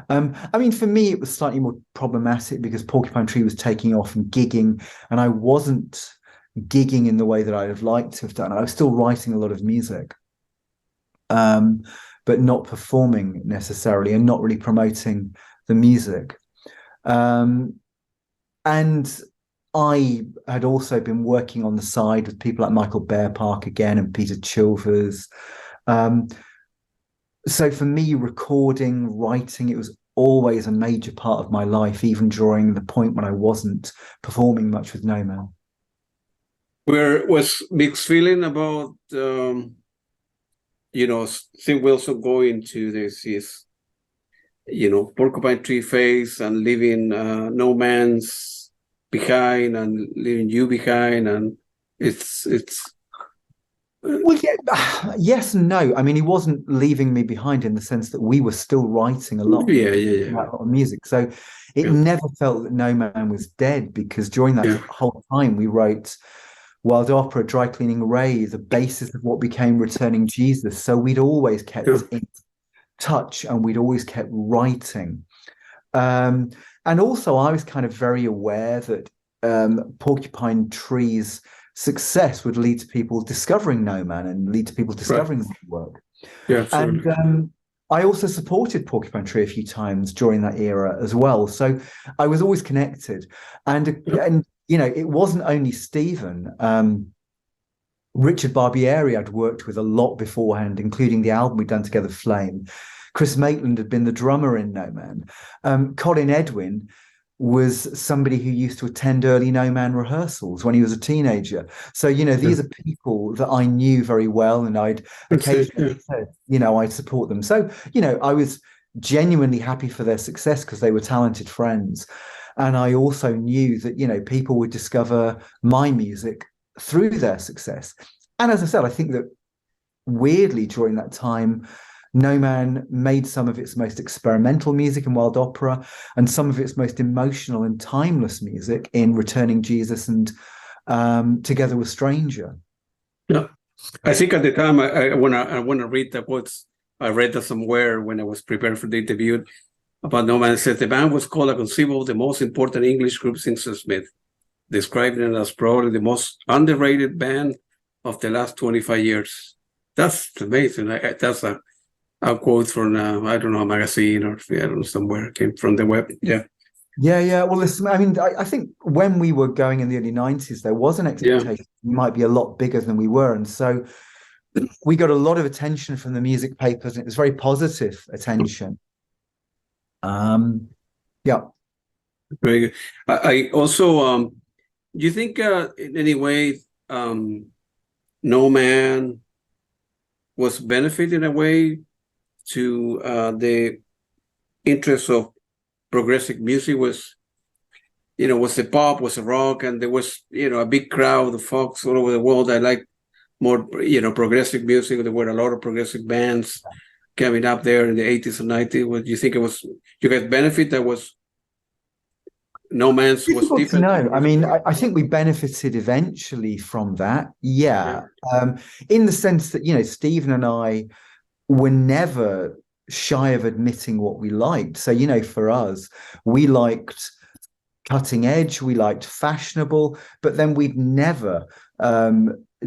For me, it was slightly more problematic because Porcupine Tree was taking off and gigging, and I wasn't gigging in the way that I'd have liked to have done. I was still writing a lot of music, but not performing necessarily, and not really promoting the music. And I had also been working on the side with people like Michael Bearpark again and Peter Chilvers. So for me, recording, writing, it was always a major part of my life, even during the point when I wasn't performing much with No Man. Where was mixed feeling about, Steve Wilson going to this, Porcupine Tree phase and leaving No Man's behind and leaving you behind, and it's Well, yeah, yes and no. I mean, he wasn't leaving me behind in the sense that we were still writing a lot, yeah. a lot of music. So it Yeah. never felt that No Man was dead, because during that whole time we wrote Wild Opera, Dry Cleaning Ray, the basis of what became Returning Jesus. So we'd always kept in touch, and we'd always kept writing. And also I was kind of very aware that Porcupine Tree's success would lead to people discovering No Man and lead to people discovering the work. Yeah, absolutely. And I also supported Porcupine Tree a few times during that era as well. So I was always connected. And you know, it wasn't only Stephen. Richard Barbieri I'd worked with a lot beforehand, including the album we'd done together, Flame. Chris Maitland had been the drummer in No Man. Colin Edwin was somebody who used to attend early No Man rehearsals when he was a teenager. So, you know, these are people that I knew very well, and I'd occasionally said, you know, I'd support them. So, you know, I was genuinely happy for their success because they were talented friends. And I also knew that, you know, people would discover my music through their success. And as I said, I think that weirdly during that time, No Man made some of its most experimental music in Wild Opera and some of its most emotional and timeless music in Returning Jesus and Together with Stranger. Yeah, I think at the time I wanna read the quotes. I read that somewhere when I was preparing for the interview about No Man. It says the band was called a conceivable the most important English group since Smith, describing it as probably the most underrated band of the last 25 years. That's amazing. That's a quote from I don't know, a magazine or I don't know, somewhere it came from the web. Yeah. Well, listen, I mean, I think when we were going in the early 90s, there was an expectation we might be a lot bigger than we were. And so we got a lot of attention from the music papers, and it was very positive attention. Yeah. Very good. I also, do you think in any way No Man was benefit in a way to the interest of progressive music? Was the pop, was the rock, and there was, a big crowd of folks all over the world that like more, progressive music. There were a lot of progressive bands coming up there in the 80s and 90s. What do you think it was? You guys benefit that was No Man's was different? No, I mean, I think we benefited eventually from that. Yeah. In the sense that, Stephen and I were never shy of admitting what we liked. So, for us, we liked cutting edge, we liked fashionable, but then we'd never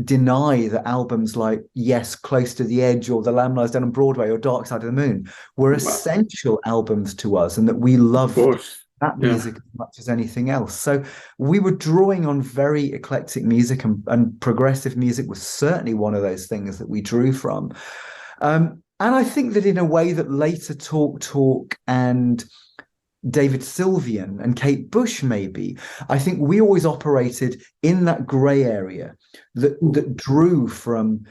deny that albums like Yes, Close to the Edge or The Lamb Lies Down on Broadway or Dark Side of the Moon were essential albums to us, and that we loved that music as much as anything else. So we were drawing on very eclectic music, and progressive music was certainly one of those things that we drew from. And I think that in a way that later Talk and David Sylvian and Kate Bush, maybe, I think we always operated in that grey area that drew from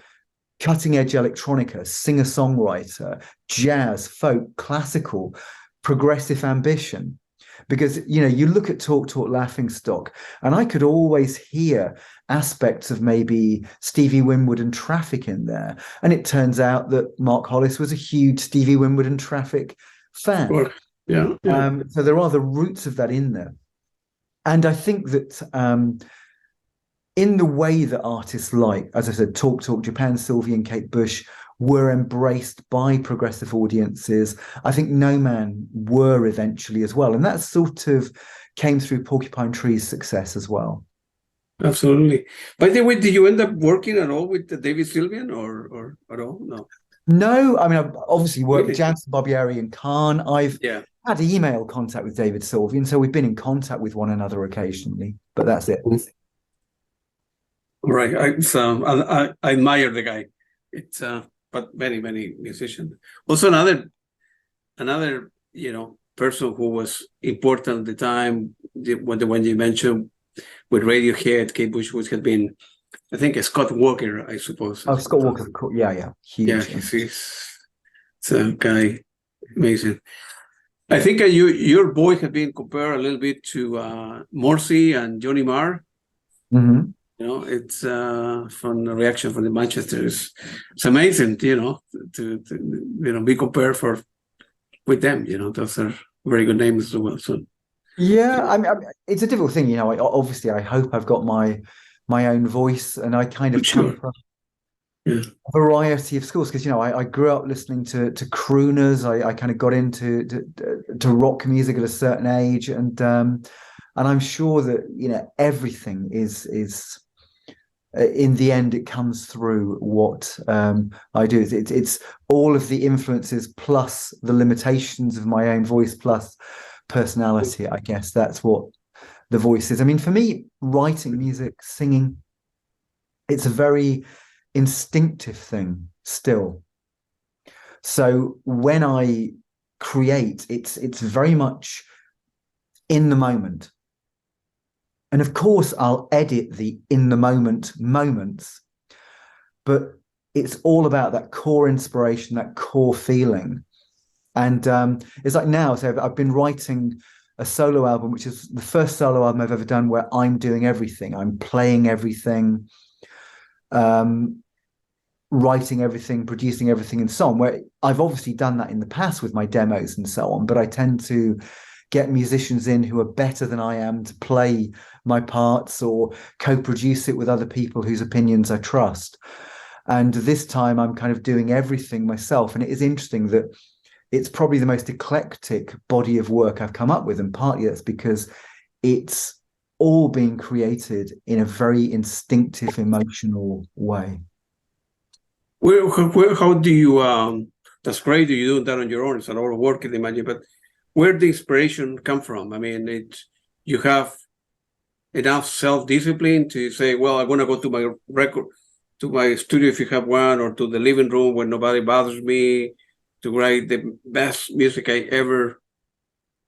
cutting edge electronica, singer-songwriter, jazz, folk, classical, progressive ambition. Because, you look at Talk, Laughingstock, and I could always hear aspects of maybe Stevie Winwood and Traffic in there. And it turns out that Mark Hollis was a huge Stevie Winwood and Traffic fan. So there are the roots of that in there. And I think that in the way that artists like, as I said, Talk, Japan, Sylvie and Kate Bush were embraced by progressive audiences, I think No Man were eventually as well. And that sort of came through Porcupine Tree's success as well. Absolutely. By the way, did you end up working at all with David Sylvian or at all? No, I mean, I've obviously worked with Jansen, Barbieri and Khan. I've had email contact with David Sylvian, so we've been in contact with one another occasionally, but that's it. Right. I admire the guy. It's but many musicians. Also another person who was important at the time, when you mentioned with Radiohead, Kate Bush, which had been, I think, Scott Walker, I suppose. Oh, Scott Walker, yeah, huge. Yeah, he's a guy, amazing. I think your boy had been compared a little bit to Morrissey and Johnny Marr. Mm-hmm. It's from the reaction from the Manchester. It's amazing, to be compared with them. Those are very good names as well. So Yeah, it's a difficult thing. Obviously, I hope I've got my own voice, and I kind of come sure, from yeah, a variety of schools because I grew up listening to crooners. I kind of got into to rock music at a certain age, and I'm sure that everything is in the end it comes through what I do. It's all of the influences plus the limitations of my own voice plus personality. I guess that's what the voice is. I mean, for me, writing music, singing, it's a very instinctive thing still. So when I create, it's very much in the moment. And of course, I'll edit the in the moment moments, but it's all about that core inspiration, that core feeling. And it's like now, so I've been writing a solo album, which is the first solo album I've ever done where I'm doing everything. I'm playing everything, writing everything, producing everything, and so on. Where I've obviously done that in the past with my demos and so on, but I tend to get musicians in who are better than I am to play my parts or co-produce it with other people whose opinions I trust. And this time I'm kind of doing everything myself. And it is interesting that it's probably the most eclectic body of work I've come up with. And partly that's because it's all being created in a very instinctive, emotional way. how do you? That's great. Do you do that on your own? It's a lot of work, I imagine. But where the inspiration come from? I mean, you have enough self-discipline to say, well, I'm going to go to my studio if you have one, or to the living room where nobody bothers me, to write the best music I ever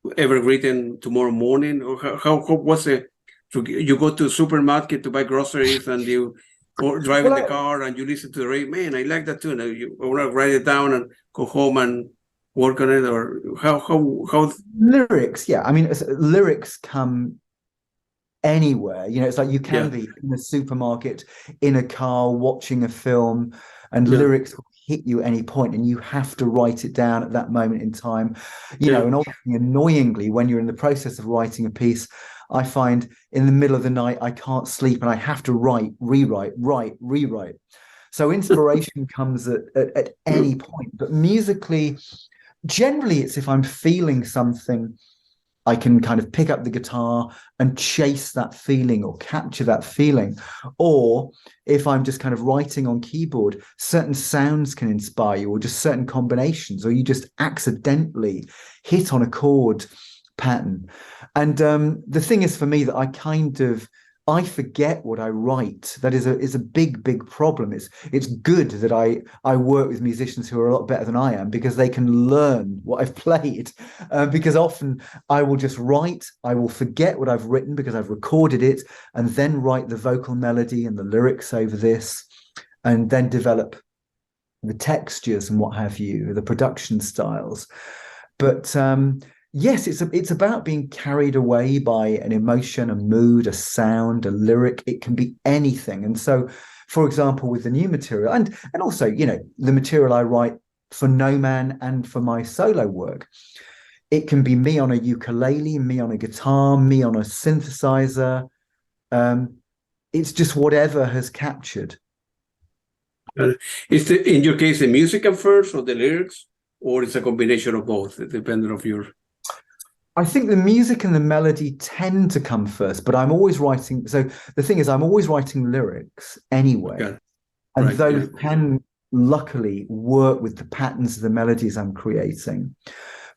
written tomorrow morning? Or how what's it? You go to the supermarket to buy groceries, and you drive in the car and you listen to the radio. Man, I like that tune. You want to write it down and go home and work on it, or how lyrics? Yeah, I mean, lyrics come anywhere. It's like you can be in a supermarket, in a car, watching a film, and lyrics will hit you at any point, and you have to write it down at that moment in time. And obviously, annoyingly, when you're in the process of writing a piece, I find in the middle of the night I can't sleep and I have to rewrite. So inspiration comes at any point. But musically, generally it's if I'm feeling something, I can kind of pick up the guitar and chase that feeling or capture that feeling. Or if I'm just kind of writing on keyboard, certain sounds can inspire you, or just certain combinations, or you just accidentally hit on a chord pattern. And the thing is for me that I forget what I write. That is a big problem. It's good that I work with musicians who are a lot better than I am, because they can learn what I've played. Because often I will just write, I will forget what I've written because I've recorded it, and then write the vocal melody and the lyrics over this, and then develop the textures and what have you, the production styles. But yes, it's about being carried away by an emotion, a mood, a sound, a lyric. It can be anything. And so, for example, with the new material, and also, the material I write for No Man and for my solo work, it can be me on a ukulele, me on a guitar, me on a synthesizer. It's just whatever has captured. Is in your case the music come first, or the lyrics, or it's a combination of both, depending on your? I think the music and the melody tend to come first, but I'm always writing. So the thing is, I'm always writing lyrics anyway. Okay. And those can luckily work with the patterns of the melodies I'm creating.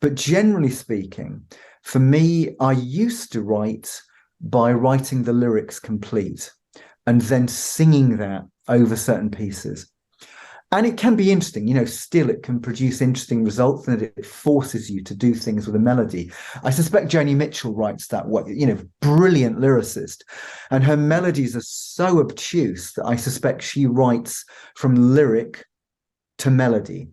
But generally speaking, for me, I used to write by writing the lyrics complete and then singing that over certain pieces. And it can be interesting, still it can produce interesting results, and it forces you to do things with a melody. I suspect Joni Mitchell writes that way, brilliant lyricist. And her melodies are so obtuse that I suspect she writes from lyric to melody.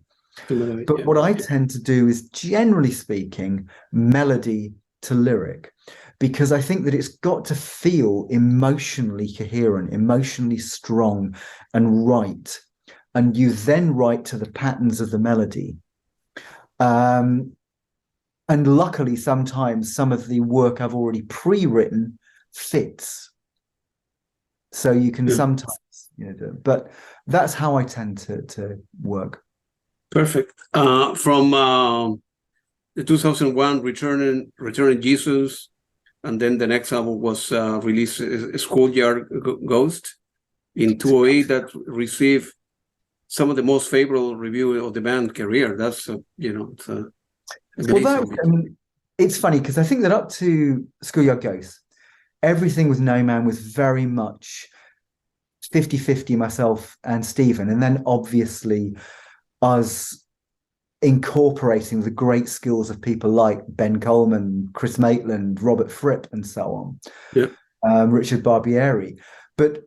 But what I tend to do is, generally speaking, melody to lyric, because I think that it's got to feel emotionally coherent, emotionally strong and right. And you then write to the patterns of the melody. And luckily, sometimes some of the work I've already pre-written fits. So you can sometimes, but that's how I tend to work. Perfect. From the 2001 Returning Jesus, and then the next album was released, Schoolyard Ghost, in 2008, that received some of the most favorable review of the band career. That's it's amazing. It's funny because I think that up to Schoolyard Ghost, everything with No Man was very much 50-50 myself and Stephen, and then obviously us incorporating the great skills of people like Ben Coleman, Chris Maitland, Robert Fripp, and so on. Yeah. Richard Barbieri. But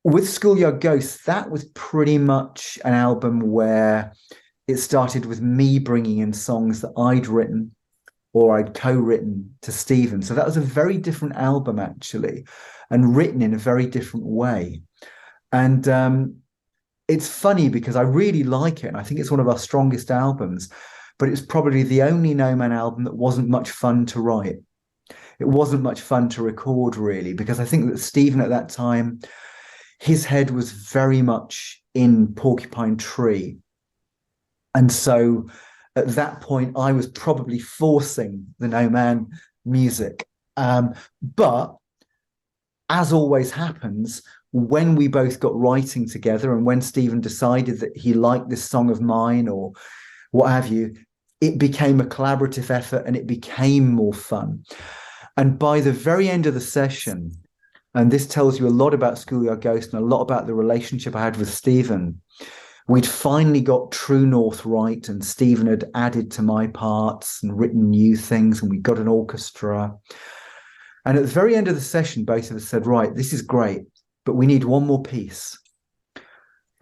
with Schoolyard Ghost, that was pretty much an album where it started with me bringing in songs that I'd written or I'd co-written to Stephen. So that was a very different album, actually, and written in a very different way. And it's funny because I really like it, and I think it's one of our strongest albums, but it's probably the only No Man album that wasn't much fun to write. It wasn't much fun to record, really, because I think that Stephen at that time, his head was very much in Porcupine Tree. And so at that point, I was probably forcing the No Man music. But as always happens, when we both got writing together and when Stephen decided that he liked this song of mine or what have you, it became a collaborative effort and it became more fun. And by the very end of the session, and this tells you a lot about Schoolyard Ghost and a lot about the relationship I had with Stephen, we'd finally got True North right, and Stephen had added to my parts and written new things, and we got an orchestra. And at the very end of the session, both of us said, right, this is great, but we need one more piece.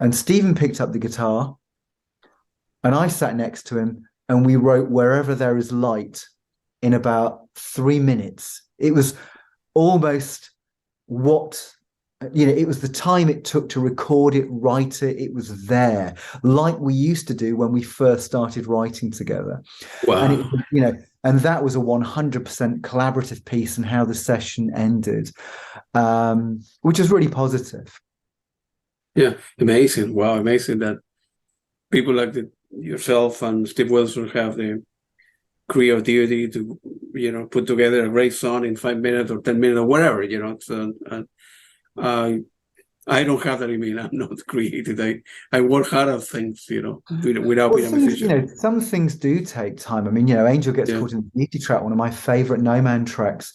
And Stephen picked up the guitar, and I sat next to him, and we wrote Wherever There Is Light in about 3 minutes. It was almost it was the time it took to record it, write it. It was there, like we used to do when we first started writing together. Wow. And and that was a 100% collaborative piece, and how the session ended, which is really positive. Yeah, amazing. Wow, amazing that people like yourself and Steve Wilson have the creativity to, put together a great song in 5 minutes or 10 minutes or whatever, So, I don't have that in me. I'm not creative. I work hard at things, without being a musician. Some things do take time. I mean, Angel Gets Caught in the Beauty track, one of my favorite No Man tracks.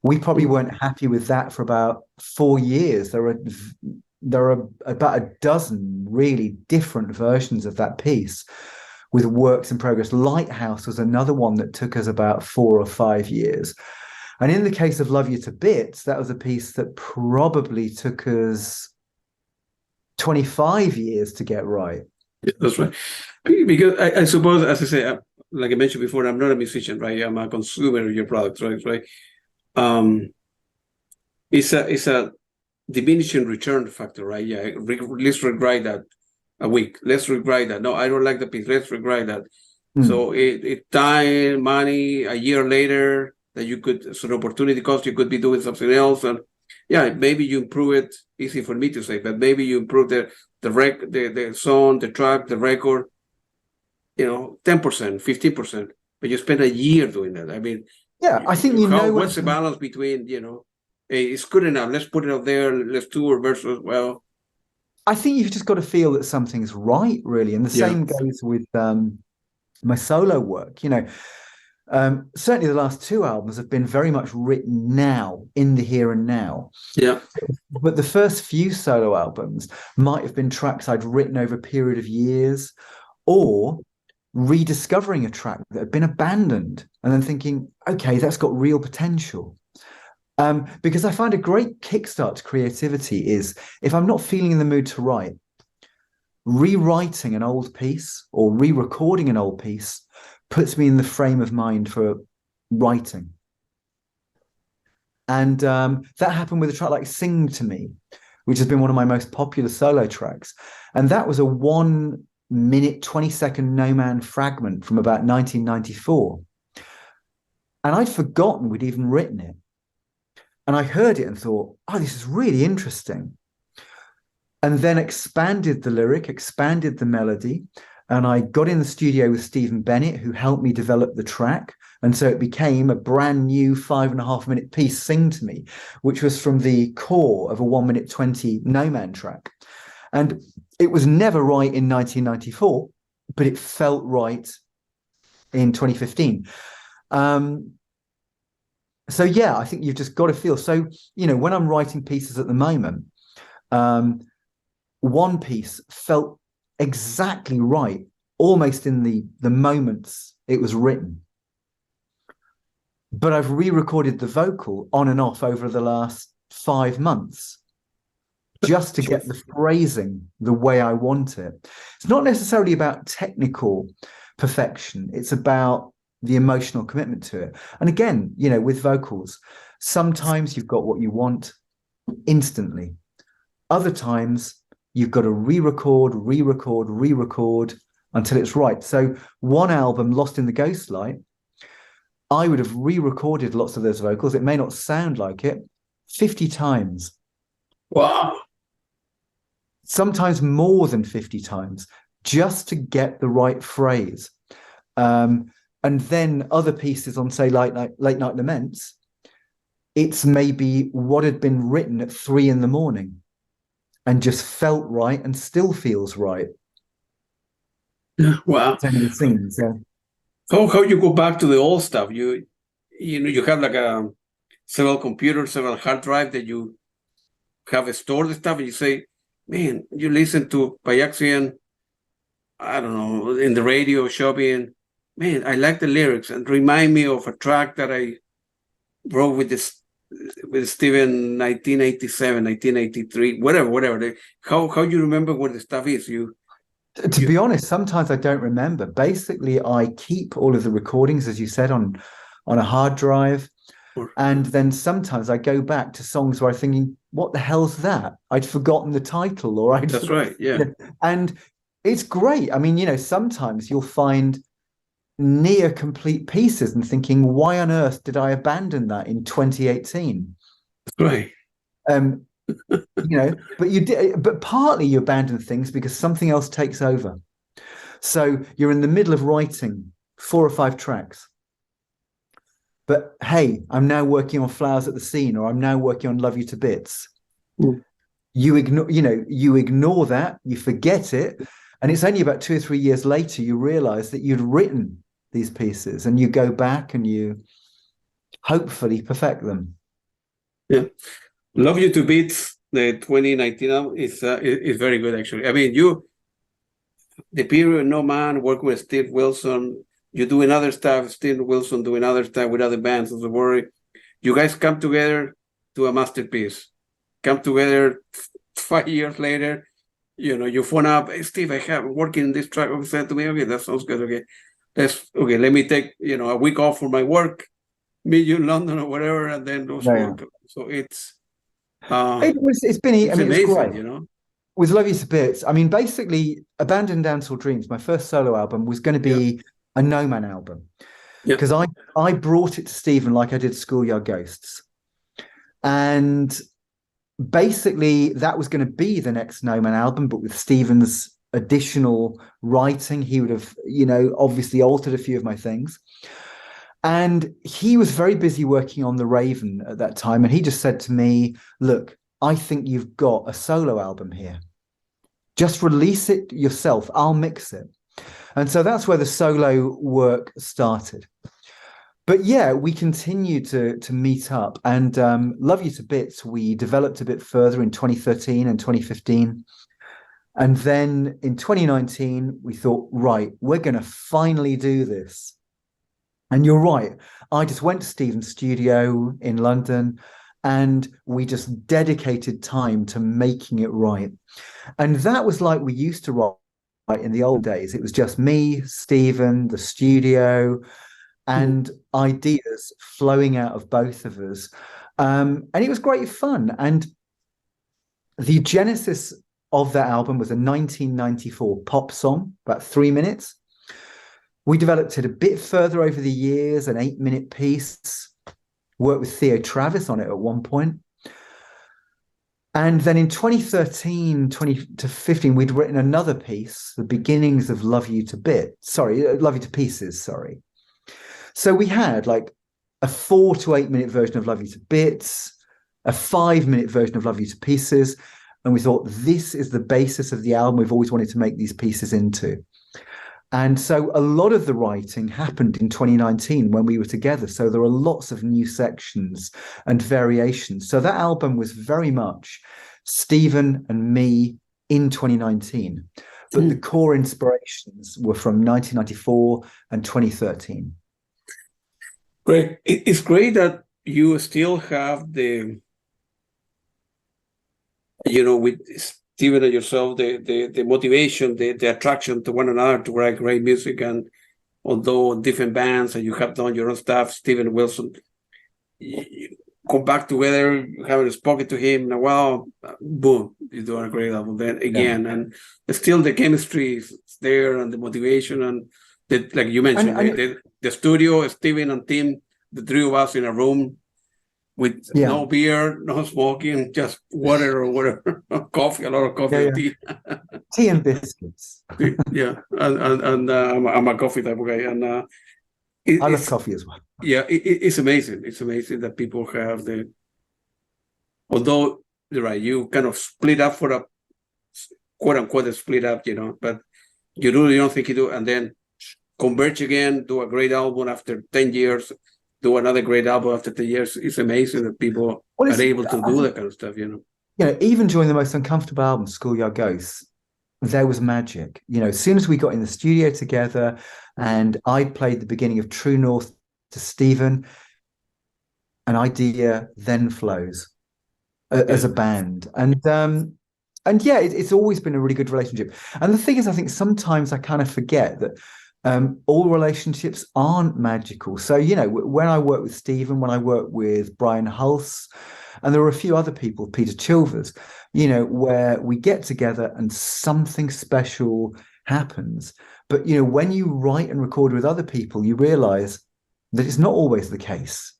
We probably weren't happy with that for about 4 years. There are about a dozen really different versions of that piece with works in progress. Lighthouse was another one that took us about 4 or 5 years. And in the case of Love You to Bits, that was a piece that probably took us 25 years to get right. Yeah, that's right. Because I suppose, as I say, like I mentioned before, I'm not a musician, right? I'm a consumer of your products, right? It's a diminishing return factor, right? Yeah, let's rewrite that a week. Let's rewrite that. No, I don't like the piece. Let's rewrite that. So it time, money, a year later, that you could, it's an opportunity cost, you could be doing something else. And yeah, maybe you improve it, easy for me to say, but maybe you improve the song, the track, the record, 10%, 15%, but you spend a year doing that. I mean, yeah, I think what's the balance between, hey, it's good enough, let's put it out there, let's tour versus, well. I think you've just got to feel that something's right, really. And the same goes with my solo work, certainly the last 2 albums have been very much written now, in the here and now. Yeah. But the first few solo albums might have been tracks I'd written over a period of years, or rediscovering a track that had been abandoned and then thinking, okay, that's got real potential. Because I find a great kickstart to creativity is, if I'm not feeling in the mood to write, rewriting an old piece or re-recording an old piece puts me in the frame of mind for writing. And that happened with a track like Sing to Me, which has been one of my most popular solo tracks. And that was a 1 minute, 20-second No Man fragment from about 1994. And I'd forgotten we'd even written it. And I heard it and thought, oh, this is really interesting. And then expanded the lyric, expanded the melody. And I got in the studio with Stephen Bennett, who helped me develop the track. And so it became a brand new 5.5 minute piece, Sing to Me, which was from the core of a 1 minute 20 No Man track. And it was never right in 1994, but it felt right in 2015. So yeah, I think you've just got to feel. So, you know, when I'm writing pieces at the moment, one piece felt exactly right, almost in the moments it was written. But I've re-recorded the vocal on and off over the last 5 months just to get the phrasing the way I want it. It's not necessarily about technical perfection. It's about the emotional commitment to it. And again, you know, with vocals, sometimes you've got what you want instantly. Other times you've got to re-record until it's right. So one album, Lost in the Ghostlight, I would have re-recorded lots of those vocals. It may not sound like it, 50 times. Wow. Sometimes more than 50 times, just to get the right phrase. And then other pieces on, say, Late Night Laments, it's maybe what had been written at 3 a.m. and just felt right and still feels right. Wow. Things, yeah. How you go back to the old stuff? You know, you have like several computers, several hard drive that you have stored the stuff, and you say, man, you listen to by accident, I don't know, in the radio shopping, man, I like the lyrics and remind me of a track that I wrote with Steven 1987, 1983, whatever. How you remember what the stuff is? To be honest, sometimes I don't remember. Basically, I keep all of the recordings, as you said, on a hard drive. And then sometimes I go back to songs where I'm thinking, what the hell's that? I'd forgotten the title, or That's right, yeah. And it's great. I mean, you know, sometimes you'll find near complete pieces and thinking, why on earth did I abandon that in 2018? Right. You know, but partly you abandon things because something else takes over. So you're in the middle of writing 4 or 5 tracks. But hey, I'm now working on Flowers at the Scene, or I'm now working on Love You to Bits. Mm. You ignore that, you forget it. And it's only about 2 or 3 years later you realize that you'd written these pieces, and you go back and you hopefully perfect them. Yeah. Love You to Bits, the 2019 album is very good, actually. I mean, the period No Man, working with Steve Wilson, you doing other stuff, Steve Wilson doing other stuff with other bands, as a worry. You guys come together to a masterpiece. Come together 5 years later, you know, you phone up, hey, Steve, I have working in this track. You said to me, okay, that sounds good. Okay, let me take, you know, a week off for my work, meet you in London or whatever, and then those work. So it's amazing, it's great. You know. With Love You to Bits, I mean, basically, Abandoned Dancehall Dreams, my first solo album, was going to be a No Man album. Because I brought it to Stephen like I did Schoolyard Ghosts. And basically, that was going to be the next No Man album, but with Stephen's additional writing, he would have, you know, obviously altered a few of my things. And he was very busy working on The Raven at that time. And he just said to me, look, I think you've got a solo album here. Just release it yourself. I'll mix it. And so that's where the solo work started. But yeah, we continued to meet up, and Love You to Bits, we developed a bit further in 2013 and 2015. And then in 2019, we thought, right, we're going to finally do this. And you're right. I just went to Stephen's studio in London, and we just dedicated time to making it right. And that was like we used to write in the old days. It was just me, Stephen, the studio, and ideas flowing out of both of us. And it was great fun. And the genesis of that album was a 1994 pop song, about 3 minutes. We developed it a bit further over the years, an 8-minute piece, worked with Theo Travis on it at one point. And then in 2013, 2015, we'd written another piece, The Beginnings of Love You to Pieces. So we had like a 4 to 8 minute version of Love You to Bits, a 5-minute version of Love You to Pieces. And we thought, this is the basis of the album we've always wanted to make these pieces into. And so a lot of the writing happened in 2019 when we were together. So there are lots of new sections and variations. So that album was very much Stephen and me in 2019. But the core inspirations were from 1994 and 2013. Great. It's great that you still have with Stephen and yourself, the motivation, the attraction to one another to write great music. And although different bands and you have done your own stuff, Stephen Wilson, you come back together, you haven't spoken to him in a while, boom, you're doing a great album then again. Yeah. And still the chemistry is there and the motivation and like you mentioned, the studio, Stephen and Tim, the three of us in a room, with no beer, no smoking, just water or whatever, coffee, a lot of coffee and tea. Tea and biscuits. And I'm a coffee type of guy. And I love coffee as well. Yeah, it's amazing. It's amazing that people have although, you're right, you kind of split up for a quote unquote split up, but you don't think you do, and then converge again, do a great album after 10 years, do another great album after 10 years. It's amazing that people are able to do that kind of stuff, even during the most uncomfortable album, Schoolyard Ghosts, there was magic. As soon as we got in the studio together and I played the beginning of True North to Stephen, an idea then flows as a band. And it's always been a really good relationship. And the thing is, I think sometimes I kind of forget that all relationships aren't magical. So, when I work with Stephen, when I work with Brian Hulse, and there are a few other people, Peter Chilvers, where we get together and something special happens. But, when you write and record with other people, you realize that it's not always the case,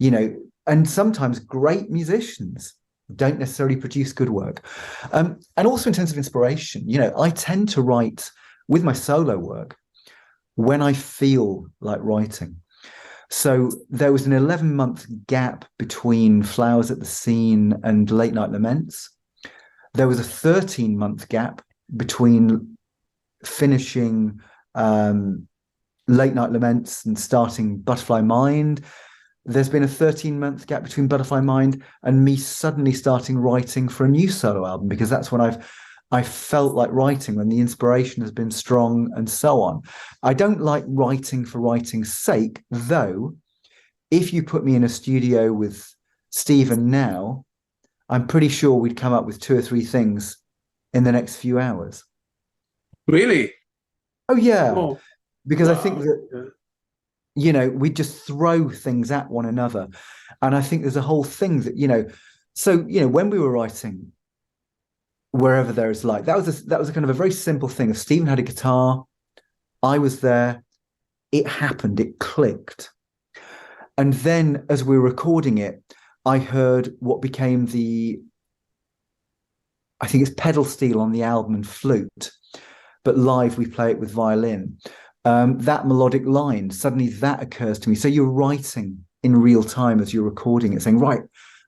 and sometimes great musicians don't necessarily produce good work. And also in terms of inspiration, I tend to write with my solo work when I feel like writing. So there was an 11-month gap between Flowers at the Scene and Late Night Laments. There was a 13-month gap between finishing Late Night Laments and starting Butterfly Mind. There's been a 13-month gap between Butterfly Mind and me suddenly starting writing for a new solo album, because that's when I felt like writing, when the inspiration has been strong and so on. I don't like writing for writing's sake, though. If you put me in a studio with Stephen now, I'm pretty sure we'd come up with 2 or 3 things in the next few hours. Really? Oh, yeah. Because I think that, we just throw things at one another. And I think there's a whole thing that, when we were writing Wherever There Is Light, that was a kind of a very simple thing. If Stephen had a guitar, I was there, it happened, it clicked. And then as we were recording it, I heard what became I think it's pedal steel on the album and flute, but live we play it with violin. That melodic line, suddenly that occurs to me. So you're writing in real time as you're recording it, saying, right,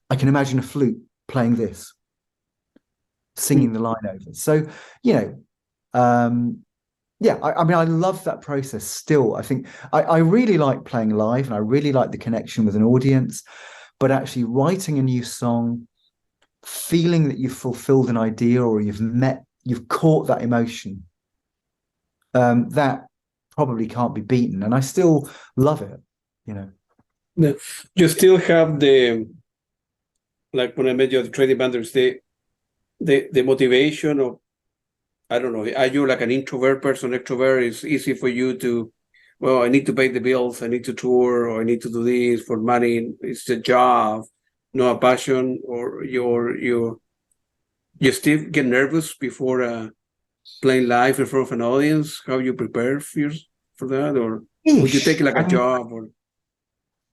I can imagine a flute playing this, singing the line over. So, I mean, I love that process still. I think I really like playing live and I really like the connection with an audience, but actually writing a new song, feeling that you've fulfilled an idea or you've caught that emotion, that probably can't be beaten. And I still love it, You still have like when I met you at the Trading Banders, the motivation of, I don't know, are you like an introvert person, extrovert? It's easy for you to, I need to pay the bills, I need to tour, or I need to do this for money, it's a job. a passion, or you still get nervous before playing live in front of an audience? How you prepare for that, or would you take it like a job? Or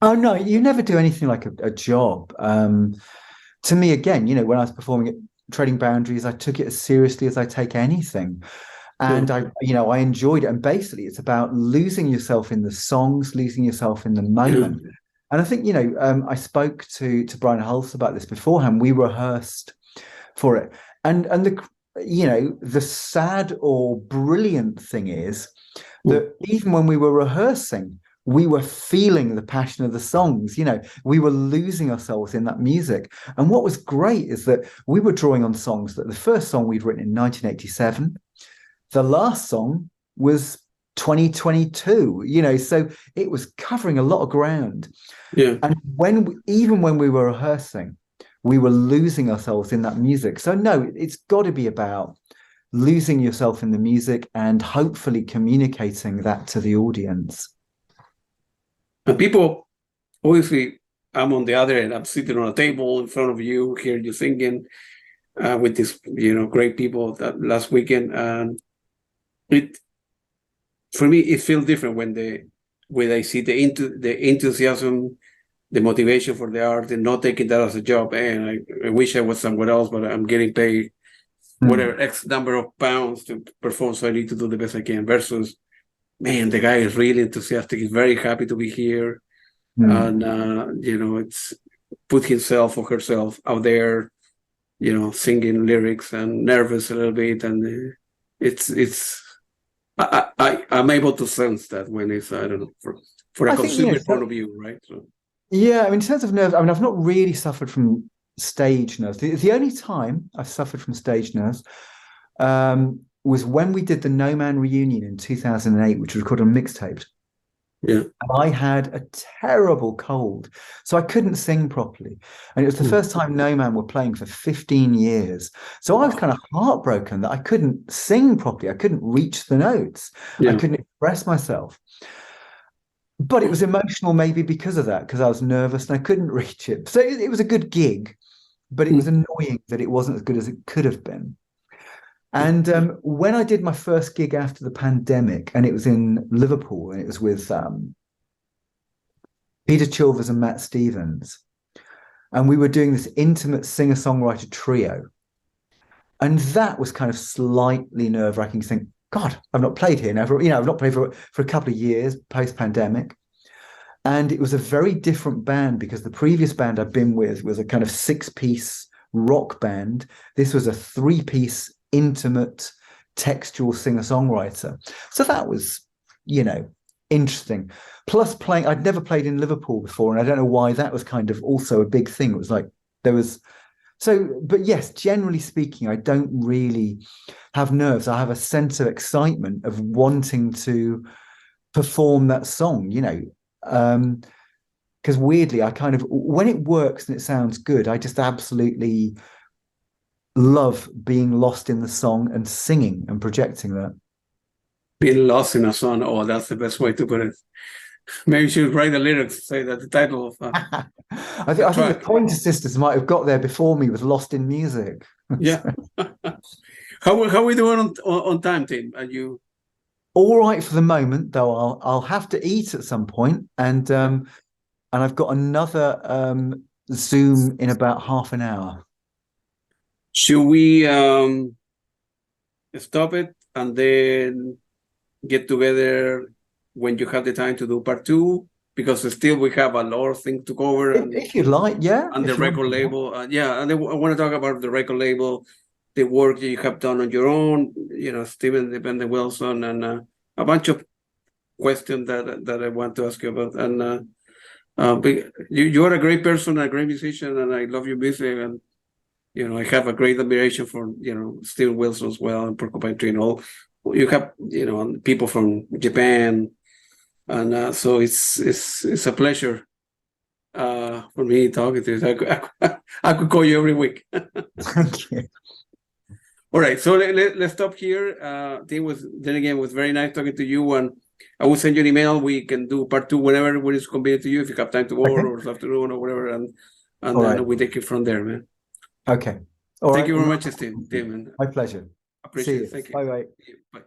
oh no, you never do anything like a job. To me, again, when I was performing at Trading Boundaries, I took it as seriously as I take anything. And I enjoyed it. And basically, it's about losing yourself in the songs, losing yourself in the moment. And I think, I spoke to Brian Hulse about this beforehand. We rehearsed for it. And the sad or brilliant thing is that even when we were rehearsing, we were feeling the passion of the songs. We were losing ourselves in that music. And what was great is that we were drawing on songs that the first song we'd written in 1987, the last song was 2022, so it was covering a lot of ground. Yeah. And even when we were rehearsing, we were losing ourselves in that music. So no, it's got to be about losing yourself in the music and hopefully communicating that to the audience. And people, obviously, I'm on the other end. I'm sitting on a table in front of you, hear you singing with these, great people that last weekend. And for me, it feels different when I see the enthusiasm, the motivation for the art, and not taking that as a job. And I wish I was somewhere else, but I'm getting paid whatever X number of pounds to perform, so I need to do the best I can. Versus, man, the guy is really enthusiastic. He's very happy to be here, and it's put himself or herself out there, singing lyrics and nervous a little bit, and I'm able to sense that when it's, I don't know, for a consumer point of view, right? So. Yeah, in terms of nerves, I've not really suffered from stage nerves. The only time I've suffered from stage nerves was when we did the No Man reunion in 2008, which was recorded on mixtape. Yeah. And I had a terrible cold, so I couldn't sing properly. And it was the first time No Man were playing for 15 years. So I was kind of heartbroken that I couldn't sing properly. I couldn't reach the notes. I couldn't express myself. But it was emotional maybe because of that, because I was nervous and I couldn't reach it. So it was a good gig, but it was annoying that it wasn't as good as it could have been. And when I did my first gig after the pandemic, and it was in Liverpool, and it was with Peter Chilvers and Matt Stevens, and we were doing this intimate singer-songwriter trio. And that was kind of slightly nerve-wracking to think, God, I've not played here now. I've not played for a couple of years post-pandemic. And it was a very different band, because the previous band I've been with was a kind of 6-piece rock band. This was a 3-piece intimate textual singer-songwriter. So that was, interesting. Plus I'd never played in Liverpool before, and I don't know why that was kind of also a big thing. It was like but yes, generally speaking, I don't really have nerves. I have a sense of excitement of wanting to perform that song, because weirdly, I kind of, when it works and it sounds good, I just absolutely love being lost in the song and singing and projecting that. Being lost in a song. Oh, that's the best way to put it. Maybe you should write the lyrics, say that the title of I think the Pointer Sisters might have got there before me with Lost in Music. Yeah. How are we doing on time, Tim? Are you all right for the moment? Though I'll have to eat at some point, and I've got another Zoom in about half an hour. Should we stop it and then get together when you have the time to do part 2? Because still we have a lot of things to cover. If you'd like, yeah. And the record label. And I want to talk about the record label, the work that you have done on your own, Stephen Dependent Wilson, and a bunch of questions that I want to ask you about. And you are a great person, a great musician, and I love your music. And, I have a great admiration for, Stephen Wilson as well, and Porcupine Tree and all. You have, people from Japan. And so it's a pleasure for me talking to you. I could call you every week. Thank you. All right, so let's stop here. It was very nice talking to you, and I will send you an email. We can do part 2 whenever it's convenient to you, if you have time tomorrow or this afternoon or whatever. And and All then right. we take it from there, man. Okay. All Thank right. you very much, Steve. Man. My pleasure. Appreciate See it. Thank you. Bye bye. Bye.